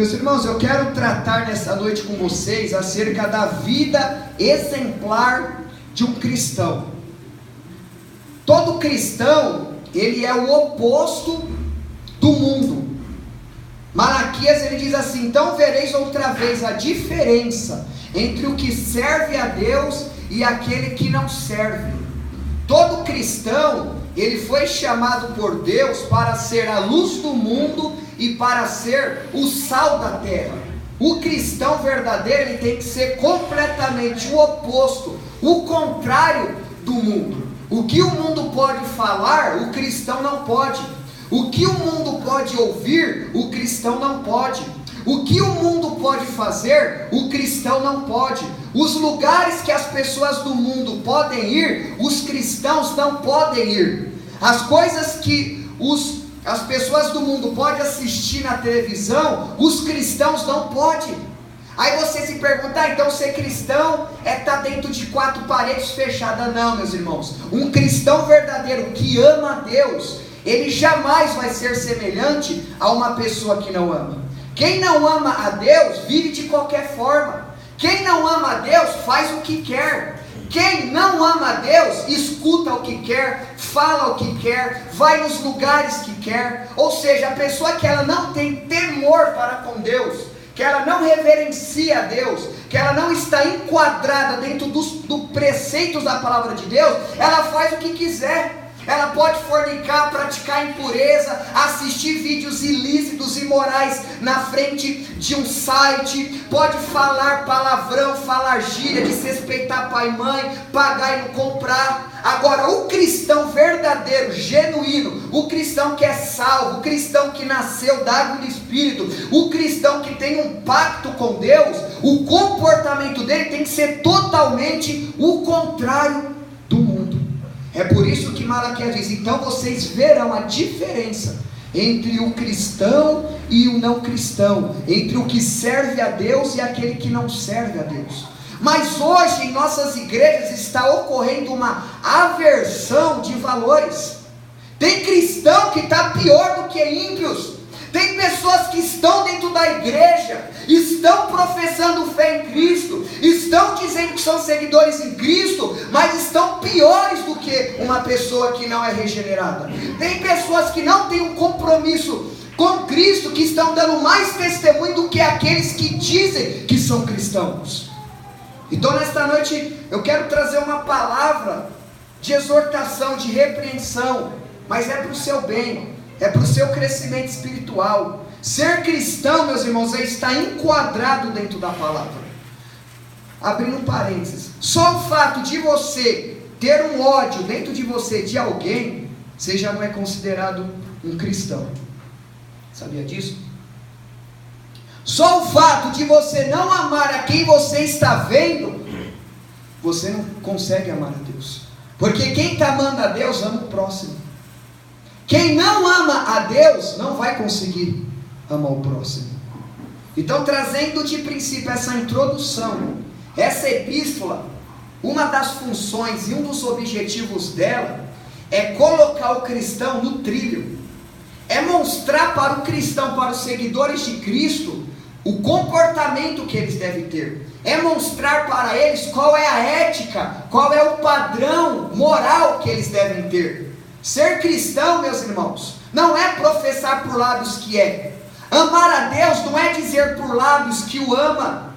Meus irmãos, eu quero tratar nessa noite com vocês acerca da vida exemplar de um cristão. Todo cristão, ele é o oposto do mundo. Malaquias, ele diz assim: então vereis outra vez a diferença entre o que serve a Deus e aquele que não serve. Todo cristão, ele foi chamado por Deus para ser a luz do mundo e para ser o sal da terra. O cristão verdadeiro, ele tem que ser completamente o oposto, o contrário do mundo. O que o mundo pode falar, o cristão não pode. O que o mundo pode ouvir, o cristão não pode. O que o mundo pode fazer, o cristão não pode. Os lugares que as pessoas do mundo podem ir, os cristãos não podem ir. As coisas que as pessoas do mundo podem assistir na televisão, os cristãos não podem. Aí você se pergunta: então ser cristão é estar dentro de quatro paredes fechadas? Não, meus irmãos. Um cristão verdadeiro que ama a Deus, ele jamais vai ser semelhante a uma pessoa que não ama. Quem não ama a Deus vive de qualquer forma. Quem não ama a Deus faz o que quer. Quem não ama a Deus escuta o que quer, fala o que quer, vai nos lugares que quer. Ou seja, a pessoa que ela não tem temor para com Deus, que ela não reverencia a Deus, que ela não está enquadrada dentro dos preceitos da palavra de Deus, ela faz o que quiser. Ela pode fornicar, praticar impureza, assistir vídeos ilícitos e imorais na frente de um site, pode falar palavrão, falar gíria, desrespeitar pai e mãe, pagar e não comprar. Agora, o cristão verdadeiro, genuíno, o cristão que é salvo, o cristão que nasceu da água e do Espírito, o cristão que tem um pacto com Deus, o comportamento dele tem que ser totalmente o contrário do mundo. É por isso que Malaquias diz: então vocês verão a diferença entre o cristão e o não cristão, entre o que serve a Deus e aquele que não serve a Deus. Mas hoje em nossas igrejas está ocorrendo uma aversão de valores. Tem cristão que está pior do que ímpios. Tem pessoas que estão dentro da igreja, estão professando fé em Cristo, estão dizendo que são seguidores em Cristo, mas estão piores do que uma pessoa que não é regenerada. Tem pessoas que não têm um compromisso com Cristo, que estão dando mais testemunho do que aqueles que dizem que são cristãos. Então nesta noite eu quero trazer uma palavra de exortação, de repreensão, mas é para o seu bem. É para o seu crescimento espiritual. Ser cristão, meus irmãos, é estar enquadrado dentro da palavra. Abrindo um parênteses, só o fato de você ter um ódio dentro de você de alguém, você já não é considerado um cristão. Sabia disso? Só o fato de você não amar a quem você está vendo, você não consegue amar a Deus. Porque quem está amando a Deus ama o próximo. Quem não ama a Deus não vai conseguir amar o próximo. Então, trazendo de princípio essa introdução, essa epístola, uma das funções e um dos objetivos dela é colocar o cristão no trilho, é mostrar para o cristão, para os seguidores de Cristo, o comportamento que eles devem ter, é mostrar para eles qual é a ética, qual é o padrão moral que eles devem ter. Ser cristão, meus irmãos, não é professar por lábios que é. Amar a Deus não é dizer por lábios que o ama.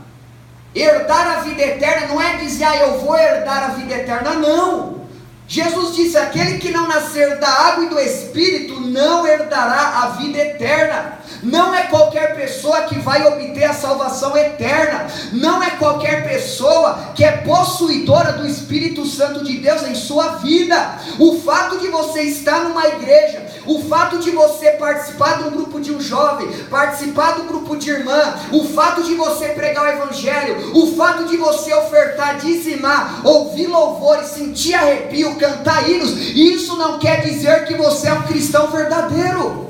Herdar a vida eterna não é dizer: eu vou herdar a vida eterna. Não. Jesus disse: aquele que não nascer da água e do Espírito não herdará a vida eterna. Não é qualquer pessoa que vai obter a salvação eterna. Não é qualquer pessoa que é possuidora do Espírito Santo de Deus em sua vida. O fato de você estar numa igreja, o fato de você participar de um grupo de um jovem, participar do grupo de irmã, o fato de você pregar o evangelho, o fato de você ofertar, dizimar, ouvir louvores, sentir arrepio, cantar hinos, isso não quer dizer que você é um cristão verdadeiro.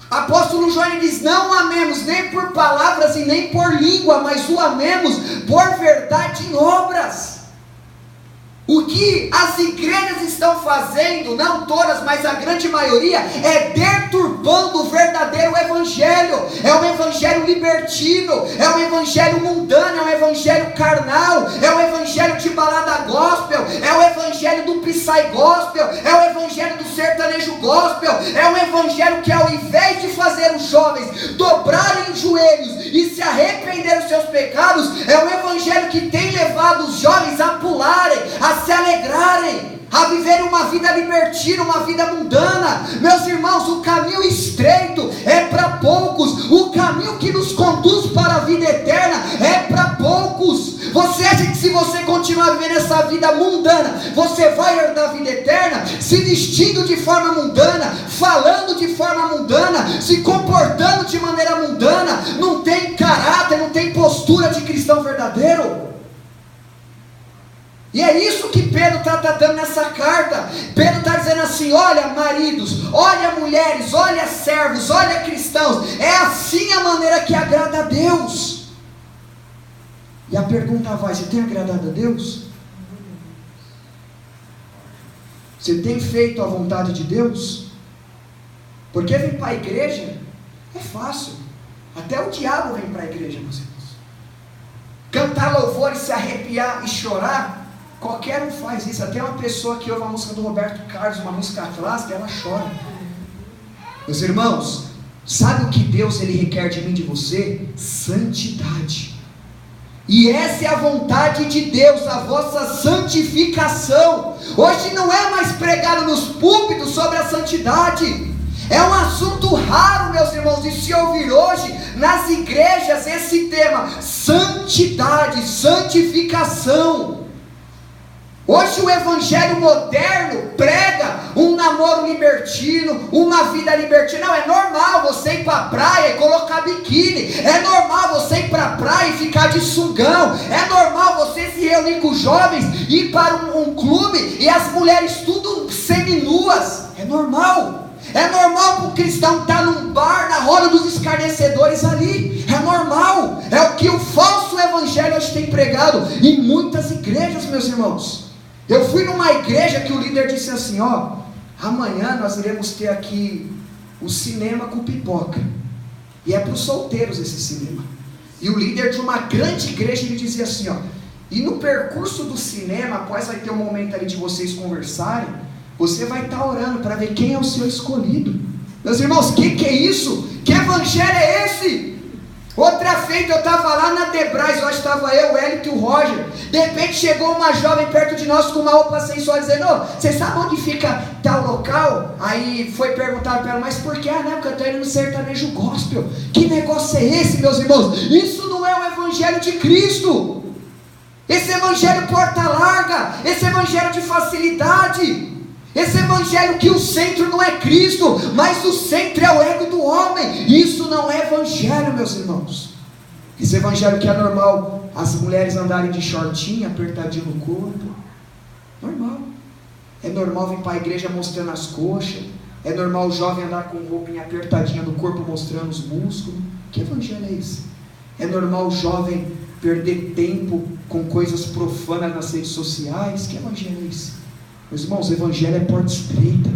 Apóstolo João diz: não amemos nem por palavras e nem por língua, mas o amemos por verdade em obras. O que as igrejas estão fazendo, não todas, mas a grande maioria, é deturpando o verdadeiro evangelho. É um evangelho libertino, é um evangelho mundano, é um evangelho carnal, é um evangelho de balada gospel, é o evangelho do psy gospel, é o evangelho do sertanejo gospel, é um evangelho que, ao invés de fazer os jovens dobrarem os joelhos e se arrependerem dos seus pecados, é um evangelho que tem levado os jovens a pularem, a se alegrarem, a viverem uma vida libertina, uma vida mundana. Meus irmãos, o caminho estreito é para poucos, o caminho que nos conduz para a vida eterna é para poucos. Você acha que se você continuar vivendo essa vida mundana, você vai herdar a vida eterna? Se vestindo de forma mundana, falando de forma mundana, se comportando de maneira mundana, não tem caráter, não tem postura de cristão verdadeiro. E é isso que Pedro está tratando nessa carta. Pedro está dizendo assim: olha maridos, olha mulheres, olha servos, olha cristãos, é assim a maneira que agrada a Deus. E a pergunta vai: você tem agradado a Deus? Você tem feito a vontade de Deus? Porque vir para a igreja é fácil. Até o diabo vem para a igreja, meus irmãos. Cantar louvor e se arrepiar e chorar, qualquer um faz isso. Até uma pessoa que ouve a música do Roberto Carlos, uma música clássica, ela chora. Meus irmãos, sabe o que Deus ele requer de mim, de você? Santidade. E essa é a vontade de Deus, a vossa santificação. Hoje não é mais pregado nos púlpitos sobre a santidade. É um assunto raro, meus irmãos, de se ouvir hoje nas igrejas esse tema: santidade, santificação. Hoje o evangelho moderno prega um namoro libertino, uma vida libertina. Não, é normal você ir para a praia e colocar biquíni, é normal você ir para a praia e ficar de sungão, é normal você se reunir com os jovens, ir para um clube e as mulheres tudo seminuas, é normal. É normal para o cristão estar num bar, na roda dos escarnecedores ali, é normal. É o que o falso evangelho hoje tem pregado em muitas igrejas, meus irmãos. Eu fui numa igreja que o líder disse assim: ó, amanhã nós iremos ter aqui o cinema com pipoca, e é para os solteiros esse cinema. E o líder de uma grande igreja, ele dizia assim, ó, e no percurso do cinema, após vai ter um momento ali de vocês conversarem, você vai estar orando para ver quem é o seu escolhido. Meus irmãos, que é isso? Que evangelho é esse? Outra feita, eu estava lá na Debrais, hoje estava eu, o Hélio e o Roger. De repente chegou uma jovem perto de nós com uma roupa sensual, dizendo: oh, você sabe onde fica tal local? Aí foi perguntado para ela: mas por que? Ah, não, porque eu estou indo no sertanejo gospel. Que negócio é esse, meus irmãos? Isso não é o evangelho de Cristo. Esse evangelho porta larga, esse evangelho de facilidade, esse evangelho que o centro não é Cristo, mas o centro é o ego do homem. Isso não é evangelho, meus irmãos. Esse evangelho que é normal as mulheres andarem de shortinho, apertadinho no corpo, normal. É normal vir para a igreja mostrando as coxas, é normal o jovem andar com roupinha apertadinha no corpo mostrando os músculos. Que evangelho é esse? É normal o jovem perder tempo com coisas profanas nas redes sociais. Que evangelho é esse? Meus irmãos, o evangelho é porta estreita.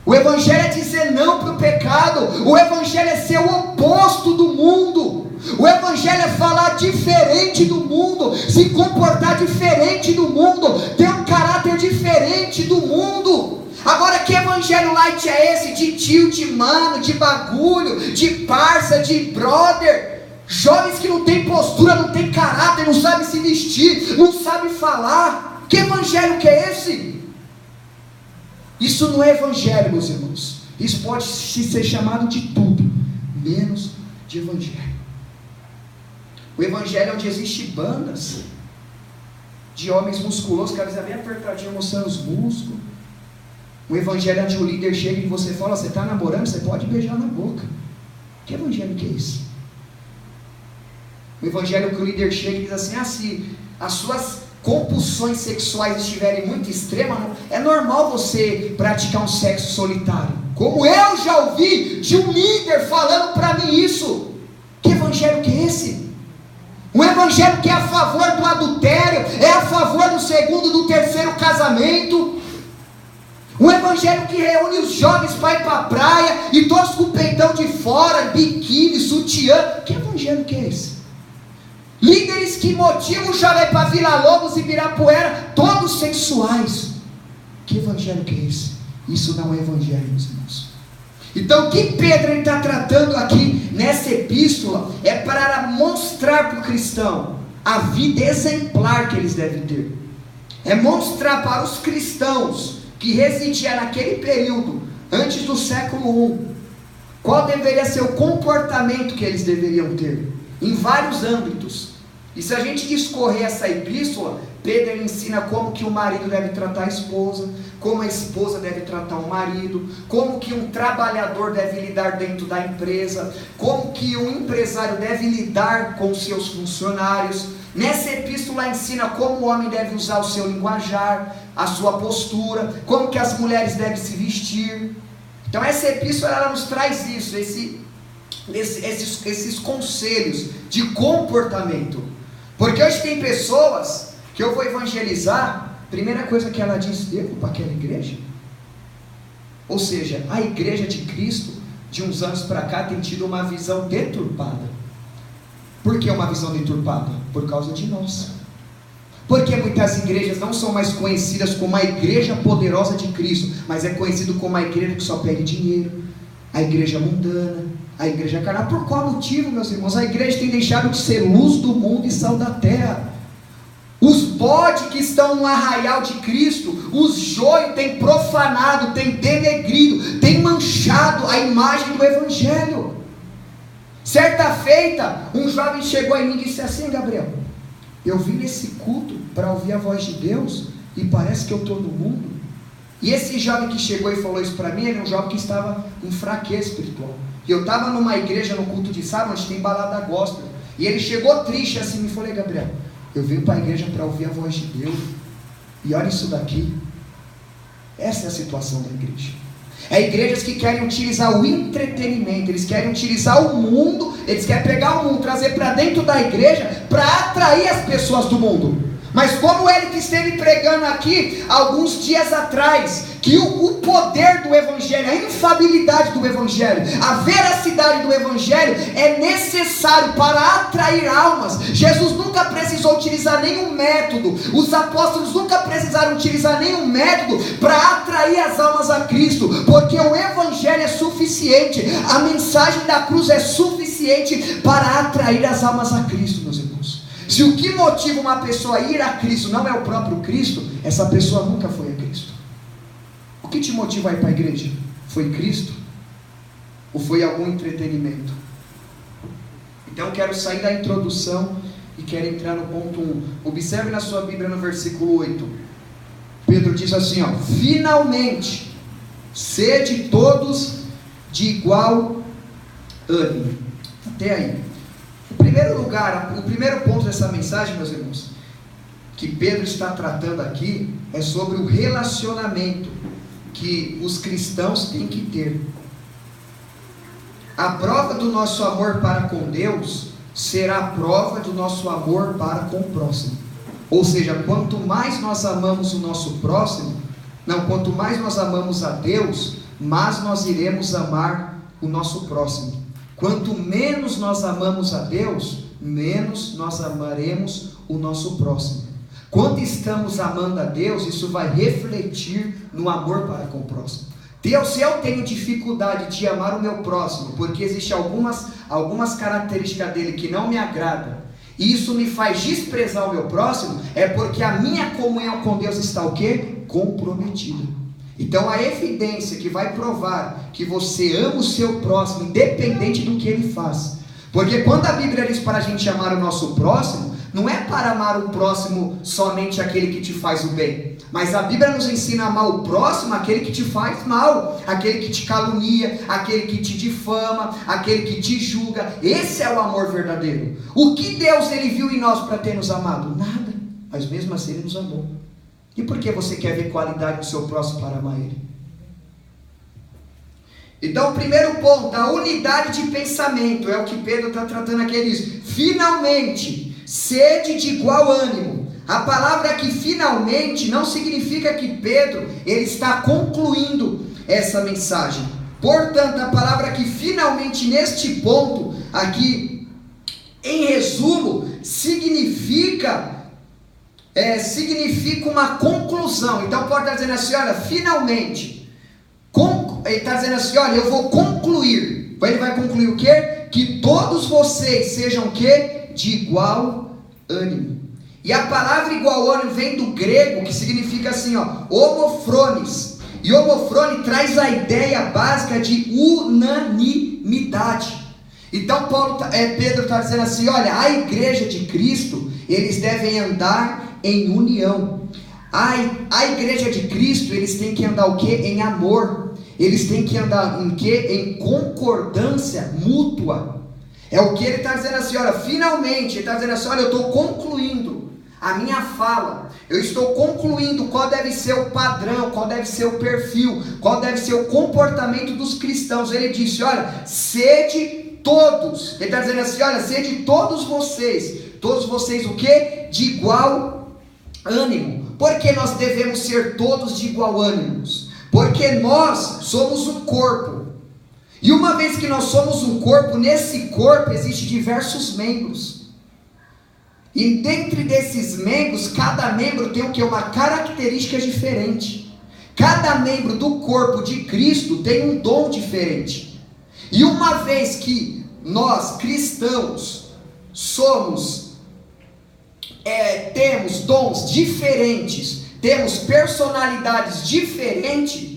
O evangelho é dizer não para o pecado. O evangelho é ser o oposto do mundo. O evangelho é falar diferente do mundo, se comportar diferente do mundo, ter um caráter diferente do mundo. Agora, que evangelho light é esse? De tio, de mano, de bagulho, de parça, de brother. Jovens que não tem postura, não tem caráter, não sabe se vestir, não sabe falar. Que evangelho que é esse? Isso não é evangelho, meus irmãos. Isso pode ser chamado de tudo, menos de evangelho. O evangelho é onde existem bandas de homens musculosos, que às vezes é bem apertadinho, mostrando os músculos. O evangelho é onde o líder chega e você fala: você está namorando, você pode beijar na boca. Que evangelho que é esse? O evangelho é que o líder chega e diz assim: se as suas compulsões sexuais estiverem muito extremas, é normal você praticar um sexo solitário. Como eu já ouvi de um líder falando para mim isso. Que evangelho que é esse? Um evangelho que é a favor do adultério, é a favor do segundo, do terceiro casamento. Um evangelho que reúne os jovens para ir para a praia, e todos com o peitão de fora, biquíni, sutiã. Que evangelho que é esse? Líderes que motivam o jovem para Vila Lobos e Ibirapuera, todos sensuais. Que evangelho que é esse? Isso não é evangelho, meus irmãos. Então o que Pedro está tratando aqui nessa epístola é para mostrar para o cristão a vida exemplar que eles devem ter. É mostrar para os cristãos que residiam naquele período, antes do século I, qual deveria ser o comportamento que eles deveriam ter, em vários âmbitos. E se a gente discorrer essa epístola, Pedro ensina como que o marido deve tratar a esposa, como a esposa deve tratar o marido, como que um trabalhador deve lidar dentro da empresa, como que um empresário deve lidar com seus funcionários. Nessa epístola ensina como o homem deve usar o seu linguajar, a sua postura, como que as mulheres devem se vestir. Então essa epístola ela nos traz isso, esses conselhos de comportamento. Porque hoje tem pessoas que eu vou evangelizar, primeira coisa que ela diz: eu vou para aquela igreja? Ou seja, a igreja de Cristo, de uns anos para cá, tem tido uma visão deturpada. Por que uma visão deturpada? Por causa de nós. Porque muitas igrejas não são mais conhecidas como a igreja poderosa de Cristo, mas é conhecido como a igreja que só pede dinheiro, a igreja mundana, a igreja carnal. Por qual motivo, meus irmãos? A igreja tem deixado de ser luz do mundo e sal da terra. Os bodes que estão no arraial de Cristo, os joios têm profanado, têm denegrido, têm manchado a imagem do evangelho. Certa feita, um jovem chegou em mim e disse assim: Gabriel, eu vim nesse culto para ouvir a voz de Deus e parece que eu estou no mundo. E esse jovem que chegou e falou isso para mim, ele é um jovem que estava em fraqueza espiritual. E eu estava numa igreja no culto de sábado, onde tem balada gospel. E ele chegou triste assim, me falou: Gabriel, eu vim para a igreja para ouvir a voz de Deus, e olha isso daqui. Essa é a situação da igreja. É igrejas que querem utilizar o entretenimento, eles querem utilizar o mundo, eles querem pegar o mundo, trazer para dentro da igreja, para atrair as pessoas do mundo. Mas como ele que esteve pregando aqui, alguns dias atrás, que o poder do evangelho, a infabilidade do evangelho, a veracidade do evangelho é necessário para atrair almas. Jesus nunca precisou utilizar nenhum método, os apóstolos nunca precisaram utilizar nenhum método para atrair as almas a Cristo, porque o evangelho é suficiente, a mensagem da cruz é suficiente para atrair as almas a Cristo, meus irmãos. Se o que motiva uma pessoa a ir a Cristo não é o próprio Cristo, essa pessoa nunca foi a Cristo. O que te motiva a ir para a igreja? Foi Cristo? Ou foi algum entretenimento? Então eu quero sair da introdução e quero entrar no ponto 1. Observe na sua Bíblia no versículo 8. Pedro diz assim, ó: finalmente, sede todos de igual ânimo. Até aí. O primeiro ponto dessa mensagem, meus irmãos, que Pedro está tratando aqui, é sobre o relacionamento que os cristãos têm que ter. A prova do nosso amor para com Deus será a prova do nosso amor para com o próximo. Ou seja, quanto mais nós amamos o nosso próximo, quanto mais nós amamos a Deus, mais nós iremos amar o nosso próximo. Quanto menos nós amamos a Deus, menos nós amaremos o nosso próximo. Quando estamos amando a Deus, isso vai refletir no amor para com o próximo. Se eu tenho dificuldade de amar o meu próximo, porque existem algumas características dele que não me agradam, e isso me faz desprezar o meu próximo, é porque a minha comunhão com Deus está o quê? Comprometida. Então a evidência que vai provar que você ama o seu próximo, independente do que ele faz. Porque quando a Bíblia diz para a gente amar o nosso próximo, não é para amar o próximo somente aquele que te faz o bem. Mas a Bíblia nos ensina a amar o próximo, aquele que te faz mal, aquele que te calunia, aquele que te difama, aquele que te julga. Esse é o amor verdadeiro. O que Deus ele viu em nós para ter nos amado? Nada, mas mesmo assim ele nos amou. E por que você quer ver qualidade do seu próximo para amar ele? Então o primeiro ponto, a unidade de pensamento, é o que Pedro está tratando aqui. Ele diz: finalmente, sede de igual ânimo. A palavra aqui finalmente não significa que Pedro ele está concluindo essa mensagem. Portanto, a palavra aqui finalmente neste ponto aqui, em resumo, significa uma conclusão. Então pode estar dizendo assim, olha, finalmente, ele está dizendo assim, olha, eu vou concluir. Ele vai concluir o quê? Que todos vocês sejam o quê? De igual ânimo. E a palavra igual ânimo vem do grego, que significa assim, ó, homofrones. E homofrone traz a ideia básica de unanimidade. Então Pedro está dizendo assim, olha, a igreja de Cristo, eles devem andar em união. A igreja de Cristo, eles têm que andar o quê? Em amor. Eles têm que andar em quê? Em concordância mútua. É o que ele está dizendo assim, olha, finalmente, ele está dizendo assim, olha, eu estou concluindo a minha fala, eu estou concluindo qual deve ser o padrão, qual deve ser o perfil, qual deve ser o comportamento dos cristãos. Ele disse, olha, sede todos, ele está dizendo assim, olha, sede todos vocês o quê? De igual ânimo. Por que nós devemos ser todos de igual ânimo? Porque nós somos um corpo, e uma vez que nós somos um corpo, nesse corpo existem diversos membros. E dentre desses membros, cada membro tem o que? Uma característica diferente. Cada membro do corpo de Cristo tem um dom diferente. E uma vez que nós cristãos temos dons diferentes, temos personalidades diferentes,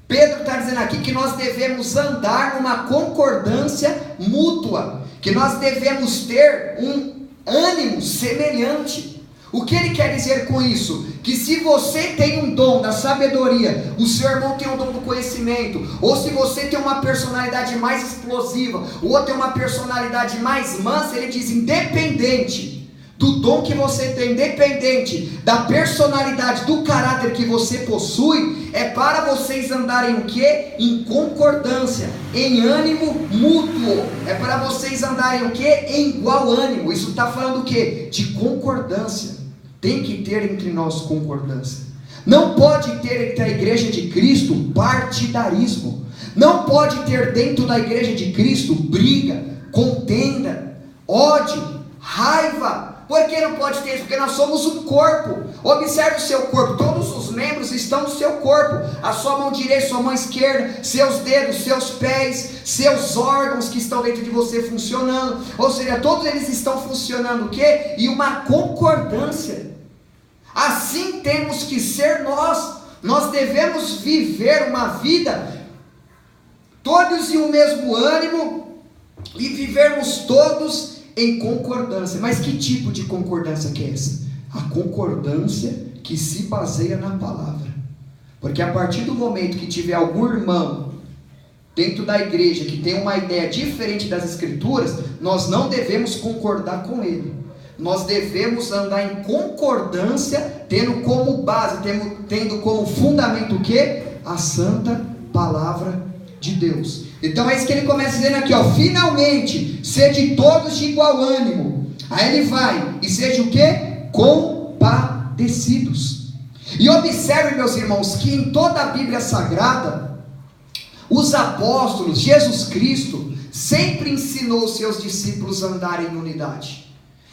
Pedro está dizendo aqui que nós devemos andar numa concordância mútua, que nós devemos ter um ânimo semelhante. O que ele quer dizer com isso? Que se você tem um dom da sabedoria, o seu irmão tem um dom do conhecimento, ou se você tem uma personalidade mais explosiva, o outro tem uma personalidade mais mansa, ele diz, independente do dom que você tem, independente da personalidade, do caráter que você possui, é para vocês andarem o quê? Em concordância, em ânimo mútuo. É para vocês andarem o quê? Em igual ânimo. Isso está falando o quê? De concordância. Tem que ter entre nós concordância. Não pode ter entre a igreja de Cristo partidarismo. Não pode ter dentro da igreja de Cristo briga, contenda, ódio, raiva. Por que não pode ter isso? Porque nós somos um corpo. Observe o seu corpo, todos os membros estão no seu corpo. A sua mão direita, sua mão esquerda, seus dedos, seus pés, seus órgãos que estão dentro de você funcionando. Ou seja, todos eles estão funcionando o quê? E uma concordância. Assim temos que ser nós. Nós devemos viver uma vida todos em um mesmo ânimo e vivermos todos em concordância. Mas que tipo de concordância que é essa? A concordância que se baseia na palavra. Porque a partir do momento que tiver algum irmão dentro da igreja que tem uma ideia diferente das escrituras, nós não devemos concordar com ele. Nós devemos andar em concordância, tendo como base, tendo como fundamento o quê? A santa palavra de Deus. Então é isso que ele começa dizendo aqui, ó, finalmente, sede todos de igual ânimo. Aí ele vai, e seja o quê? Compadecidos. E observe, meus irmãos, que em toda a Bíblia Sagrada, os apóstolos, Jesus Cristo, sempre ensinou os seus discípulos a andarem em unidade.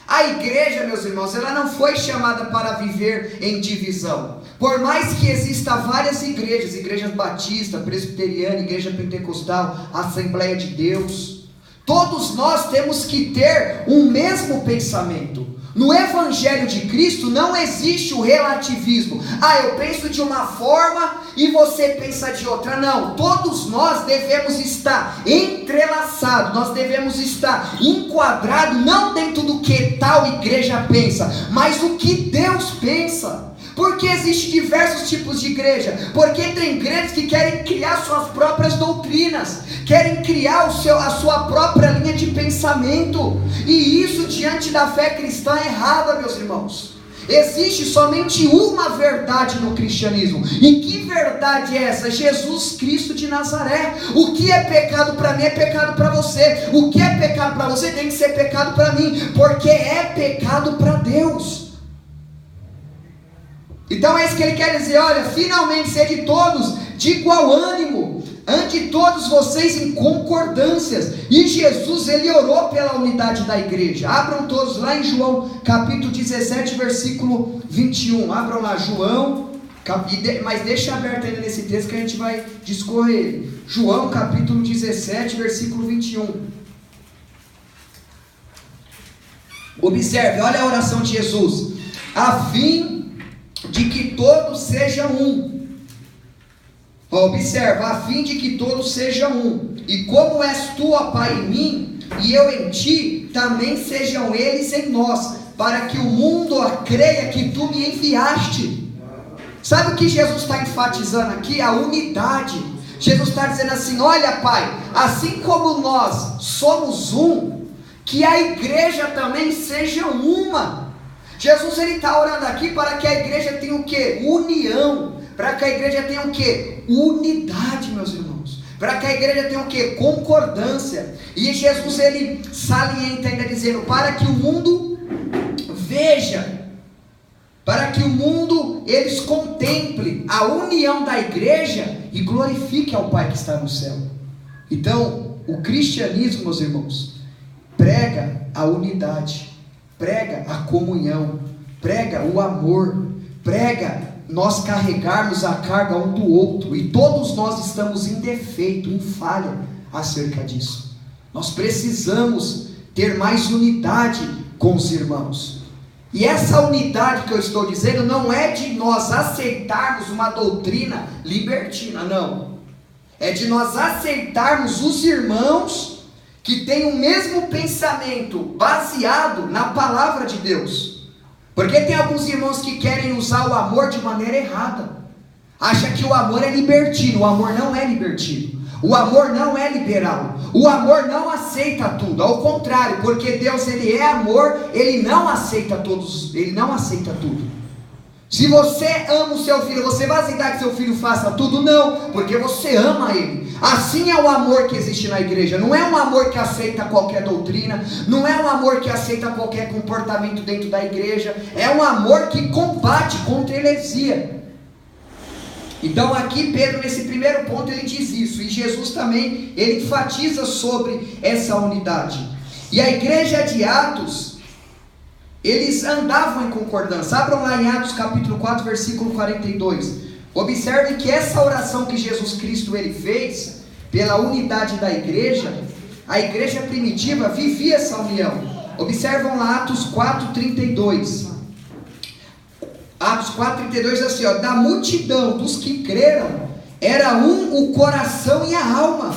A igreja, meus irmãos, ela não foi chamada para viver em divisão. Por mais que exista várias igrejas, igrejas batista, presbiteriana, igreja pentecostal, Assembleia de Deus, todos nós temos que ter um mesmo pensamento. No Evangelho de Cristo não existe o relativismo. Eu penso de uma forma e você pensa de outra. Não, todos nós devemos estar entrelaçados, nós devemos estar enquadrados, não dentro do que tal igreja pensa, mas o que Deus pensa. Porque existem diversos tipos de igreja. Porque tem igrejas que querem criar suas próprias doutrinas, querem criar a sua própria linha de pensamento. E isso diante da fé cristã é errada, meus irmãos. Existe somente uma verdade no cristianismo. E que verdade é essa? Jesus Cristo de Nazaré. O que é pecado para mim é pecado para você. O que é pecado para você tem que ser pecado para mim, porque é pecado para Deus. Então é isso que ele quer dizer: olha, finalmente sede todos de igual ânimo, ande todos vocês em concordâncias. E Jesus, ele orou pela unidade da igreja. Abram todos lá em João capítulo 17, versículo 21. Abram lá João, mas deixa aberto ainda nesse texto que a gente vai discorrer ele. João capítulo 17, versículo 21. Observe, olha a oração de Jesus: a fim de que todos sejam um. Observa, a fim de que todos sejam um. E como és tu, ó Pai, em mim, e eu em ti, também sejam eles em nós, para que o mundo creia que tu me enviaste. Sabe o que Jesus está enfatizando aqui? A unidade. Jesus está dizendo assim: olha, Pai, assim como nós somos um, que a igreja também seja uma. Jesus, ele está orando aqui para que a igreja tenha o quê? União. Para que a igreja tenha o quê? Unidade, meus irmãos. Para que a igreja tenha o quê? Concordância. E Jesus, ele salienta ainda dizendo: para que o mundo veja, para que o mundo, eles contemple a união da igreja e glorifique ao Pai que está no céu. Então, o cristianismo, meus irmãos, prega a unidade, prega a comunhão, prega o amor, prega nós carregarmos a carga um do outro, e todos nós estamos em defeito, em falha acerca disso. Nós precisamos ter mais unidade com os irmãos, e essa unidade que eu estou dizendo não é de nós aceitarmos uma doutrina libertina, não, é de nós aceitarmos os irmãos que têm o mesmo pensamento baseado na palavra de Deus. Porque tem alguns irmãos que querem usar o amor de maneira errada. Acha que o amor é libertino. O amor não é libertino. O amor não é liberal. O amor não aceita tudo. Ao contrário, porque Deus, ele é amor, ele não aceita todos, ele não aceita tudo. Se você ama o seu filho, você vai aceitar que seu filho faça tudo? Não, porque você ama ele. Assim é o amor que existe na igreja. Não é um amor que aceita qualquer doutrina, não é um amor que aceita qualquer comportamento dentro da igreja, é um amor que combate contra a heresia. Então aqui Pedro, nesse primeiro ponto, ele diz isso, e Jesus também, ele enfatiza sobre essa unidade. E a igreja de Atos, eles andavam em concordância. Abram lá em Atos capítulo 4, versículo 42. Observe que essa oração que Jesus Cristo ele fez pela unidade da igreja, a igreja primitiva vivia essa união. Observam lá Atos 4:32. Atos 4:32 assim, ó: da multidão dos que creram, era um o coração e a alma.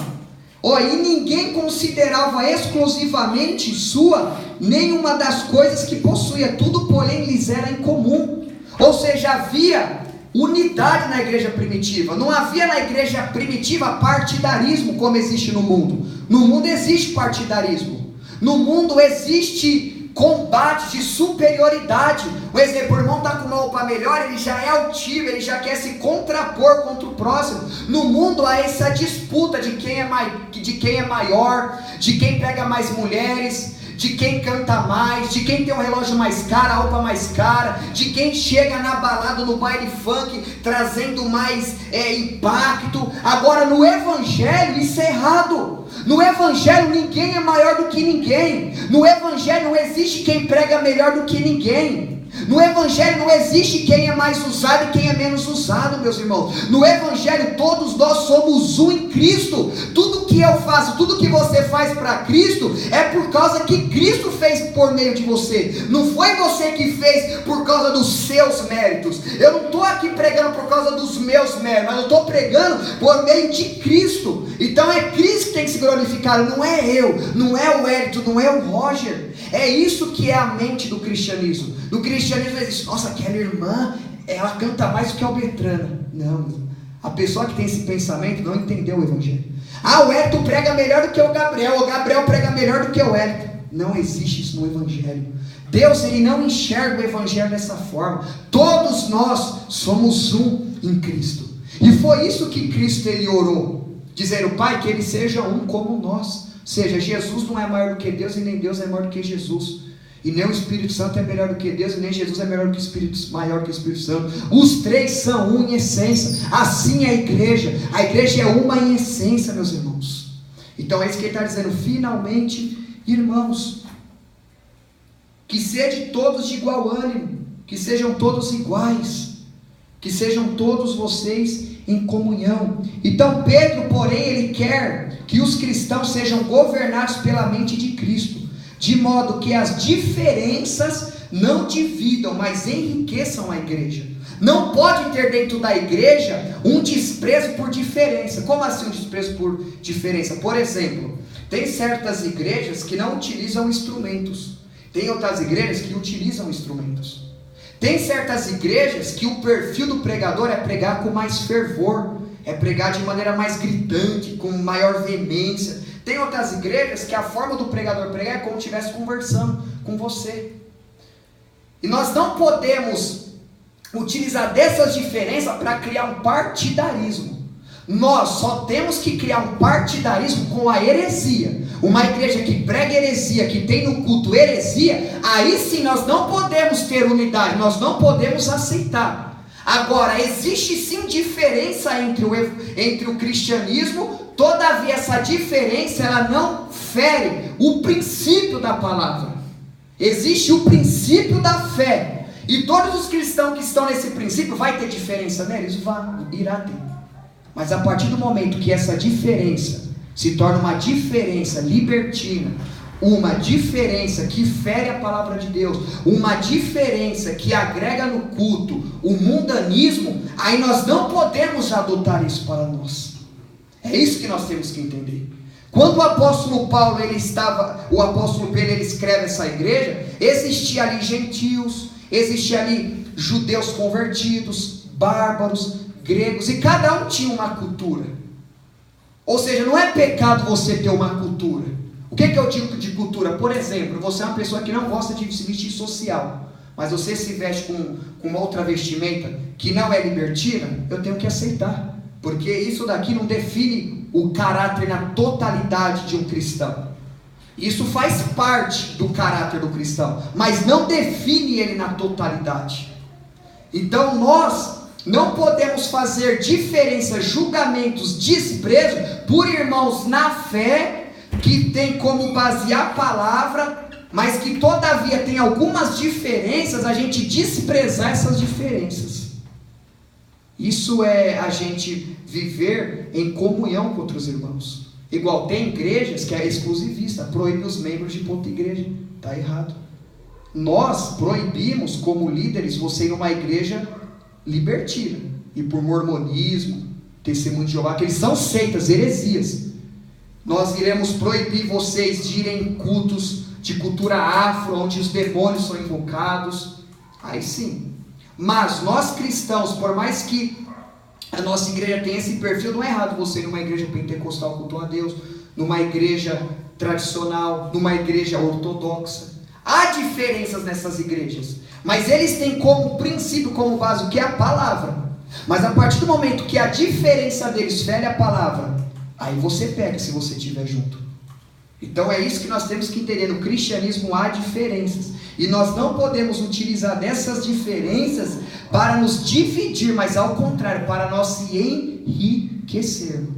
Ó, e ninguém considerava exclusivamente sua nenhuma das coisas que possuía, tudo porém lhes era em comum. Ou seja, havia unidade na igreja primitiva. Não havia na igreja primitiva partidarismo como existe no mundo. No mundo existe partidarismo. No mundo existe combate de superioridade. O exemplo, o irmão está com uma roupa melhor, ele já é altivo, ele já quer se contrapor contra o próximo. No mundo há essa disputa de quem é maior, de quem pega mais mulheres, de quem canta mais, de quem tem um relógio mais caro, a roupa mais cara, de quem chega na balada, no baile funk, trazendo mais impacto. Agora no evangelho isso é errado. No evangelho ninguém é maior do que ninguém. No evangelho não existe quem prega melhor do que ninguém. No evangelho não existe quem é mais usado e quem é menos usado, meus irmãos. No evangelho todos nós somos um em Cristo. Tudo que eu faço, tudo que você faz para Cristo, é por causa que Cristo fez por meio de você. Não foi você que fez por causa dos seus méritos. Eu não estou aqui pregando por causa dos meus méritos, mas eu estou pregando por meio de Cristo. Então é Cristo que tem que se glorificar, não é eu, não é o Hélito, não é o Roger. É isso que é a mente do cristianismo. Do cristianismo existe: nossa, aquela irmã, ela canta mais do que a Albertrana. Não, a pessoa que tem esse pensamento não entendeu o evangelho. Ah, o Hélito prega melhor do que o Gabriel prega melhor do que o Hélito. Não existe isso no Evangelho. Deus, ele não enxerga o Evangelho dessa forma. Todos nós somos um em Cristo. E foi isso que Cristo, ele orou, dizendo: Pai, que ele seja um como nós. Ou seja, Jesus não é maior do que Deus, e nem Deus é maior do que Jesus. E nem o Espírito Santo é melhor do que Deus, e nem Jesus é maior que o Espírito, maior que o Espírito Santo. Os três são um em essência. Assim é a igreja. A igreja é uma em essência, meus irmãos. Então é isso que ele está dizendo. Finalmente, irmãos, que sede todos de igual ânimo, que sejam todos iguais, que sejam todos vocês em comunhão. Então Pedro, porém, ele quer que os cristãos sejam governados pela mente de Cristo, de modo que as diferenças não dividam, mas enriqueçam a igreja. Não pode ter dentro da igreja um desprezo por diferença. Como assim um desprezo por diferença? Por exemplo, tem certas igrejas que não utilizam instrumentos, tem outras igrejas que utilizam instrumentos. Tem certas igrejas que o perfil do pregador é pregar com mais fervor, é pregar de maneira mais gritante, com maior veemência. Tem outras igrejas que a forma do pregador pregar é como se estivesse conversando com você. E nós não podemos utilizar dessas diferenças para criar um partidarismo. Nós só temos que criar um partidarismo com a heresia. Uma igreja que prega heresia, que tem no culto heresia, aí sim nós não podemos ter unidade, nós não podemos aceitar. Agora, existe sim diferença entre o cristianismo. Todavia, essa diferença, ela não fere o princípio da palavra. Existe o princípio da fé, e todos os cristãos que estão nesse princípio, vai ter diferença neles? Irá ter. Mas a partir do momento que essa diferença se torna uma diferença libertina, uma diferença que fere a palavra de Deus, uma diferença que agrega no culto o mundanismo, aí nós não podemos adotar isso para nós. É isso que nós temos que entender. Quando o apóstolo Paulo, o apóstolo Pedro, ele escreve essa igreja, existia ali gentios, existia ali judeus convertidos, bárbaros, gregos, e cada um tinha uma cultura. Ou seja, não é pecado você ter uma cultura. O que eu digo de cultura? Por exemplo, você é uma pessoa que não gosta de se vestir social, mas você se veste com uma outra vestimenta que não é libertina, eu tenho que aceitar. Porque isso daqui não define o caráter na totalidade de um cristão. Isso faz parte do caráter do cristão, mas não define ele na totalidade. Então nós não podemos fazer diferença, julgamentos, desprezo por irmãos na fé, que tem como base a palavra, mas que todavia tem algumas diferenças, a gente desprezar essas diferenças. Isso é a gente viver em comunhão com outros irmãos. Igual tem igrejas que é exclusivista, proíbe os membros de outra igreja. Está errado. Nós proibimos como líderes você ir numa igreja libertina, e por mormonismo, testemunho de Jeová, que eles são seitas, heresias. Nós iremos proibir vocês de irem em cultos de cultura afro, onde os demônios são invocados. Aí sim. Mas nós cristãos, por mais que a nossa igreja tenha esse perfil, não é errado você ir numa igreja pentecostal cultuar a Deus, numa igreja tradicional, numa igreja ortodoxa. Há diferenças nessas igrejas, mas eles têm como princípio, como base, o que é a palavra. Mas a partir do momento que a diferença deles fere a palavra, aí você pega se você estiver junto. Então é isso que nós temos que entender. No cristianismo há diferenças, e nós não podemos utilizar dessas diferenças para nos dividir, mas ao contrário, para nós se enriquecermos.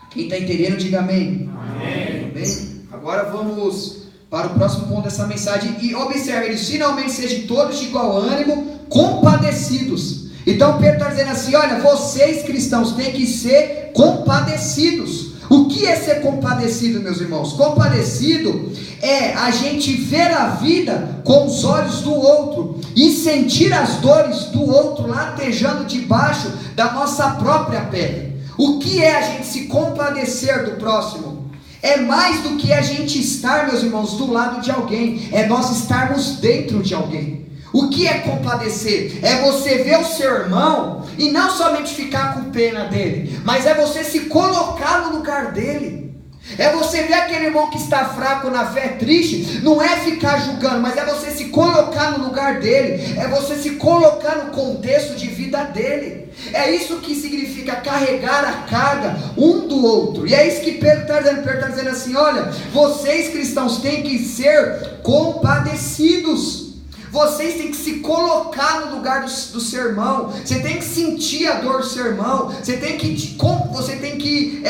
Quem está entendendo, diga amém. Amém. Bem, agora vamos para o próximo ponto dessa mensagem. E observe, eles finalmente sejam todos de igual ânimo, compadecidos. Então Pedro está dizendo assim: olha, vocês cristãos têm que ser compadecidos. O que é ser compadecido, meus irmãos? Compadecido é a gente ver a vida com os olhos do outro e sentir as dores do outro latejando debaixo da nossa própria pele. O que é a gente se compadecer do próximo? É mais do que a gente estar, meus irmãos, do lado de alguém, é nós estarmos dentro de alguém. O que é compadecer? É você ver o seu irmão e não somente ficar com pena dele, mas é você se colocar no lugar dele. É você ver aquele irmão que está fraco na fé, triste, não é ficar julgando, mas é você se colocar no lugar dele, é você se colocar no contexto de vida dele. É isso que significa carregar a carga um do outro. E é isso que Pedro está dizendo assim: olha, vocês cristãos têm que ser compadecidos. Vocês têm que se colocar no lugar do seu irmão. Você tem que sentir a dor do seu irmão. Você tem que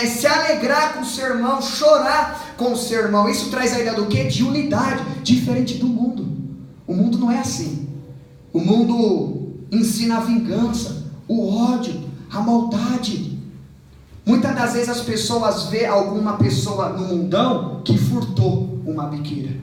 se alegrar com o seu irmão, chorar com o seu irmão. Isso traz a ideia do quê? De unidade, diferente do mundo. O mundo não é assim. O mundo ensina a vingança, o ódio, a maldade. Muitas das vezes as pessoas vê alguma pessoa no mundão que furtou uma biqueira.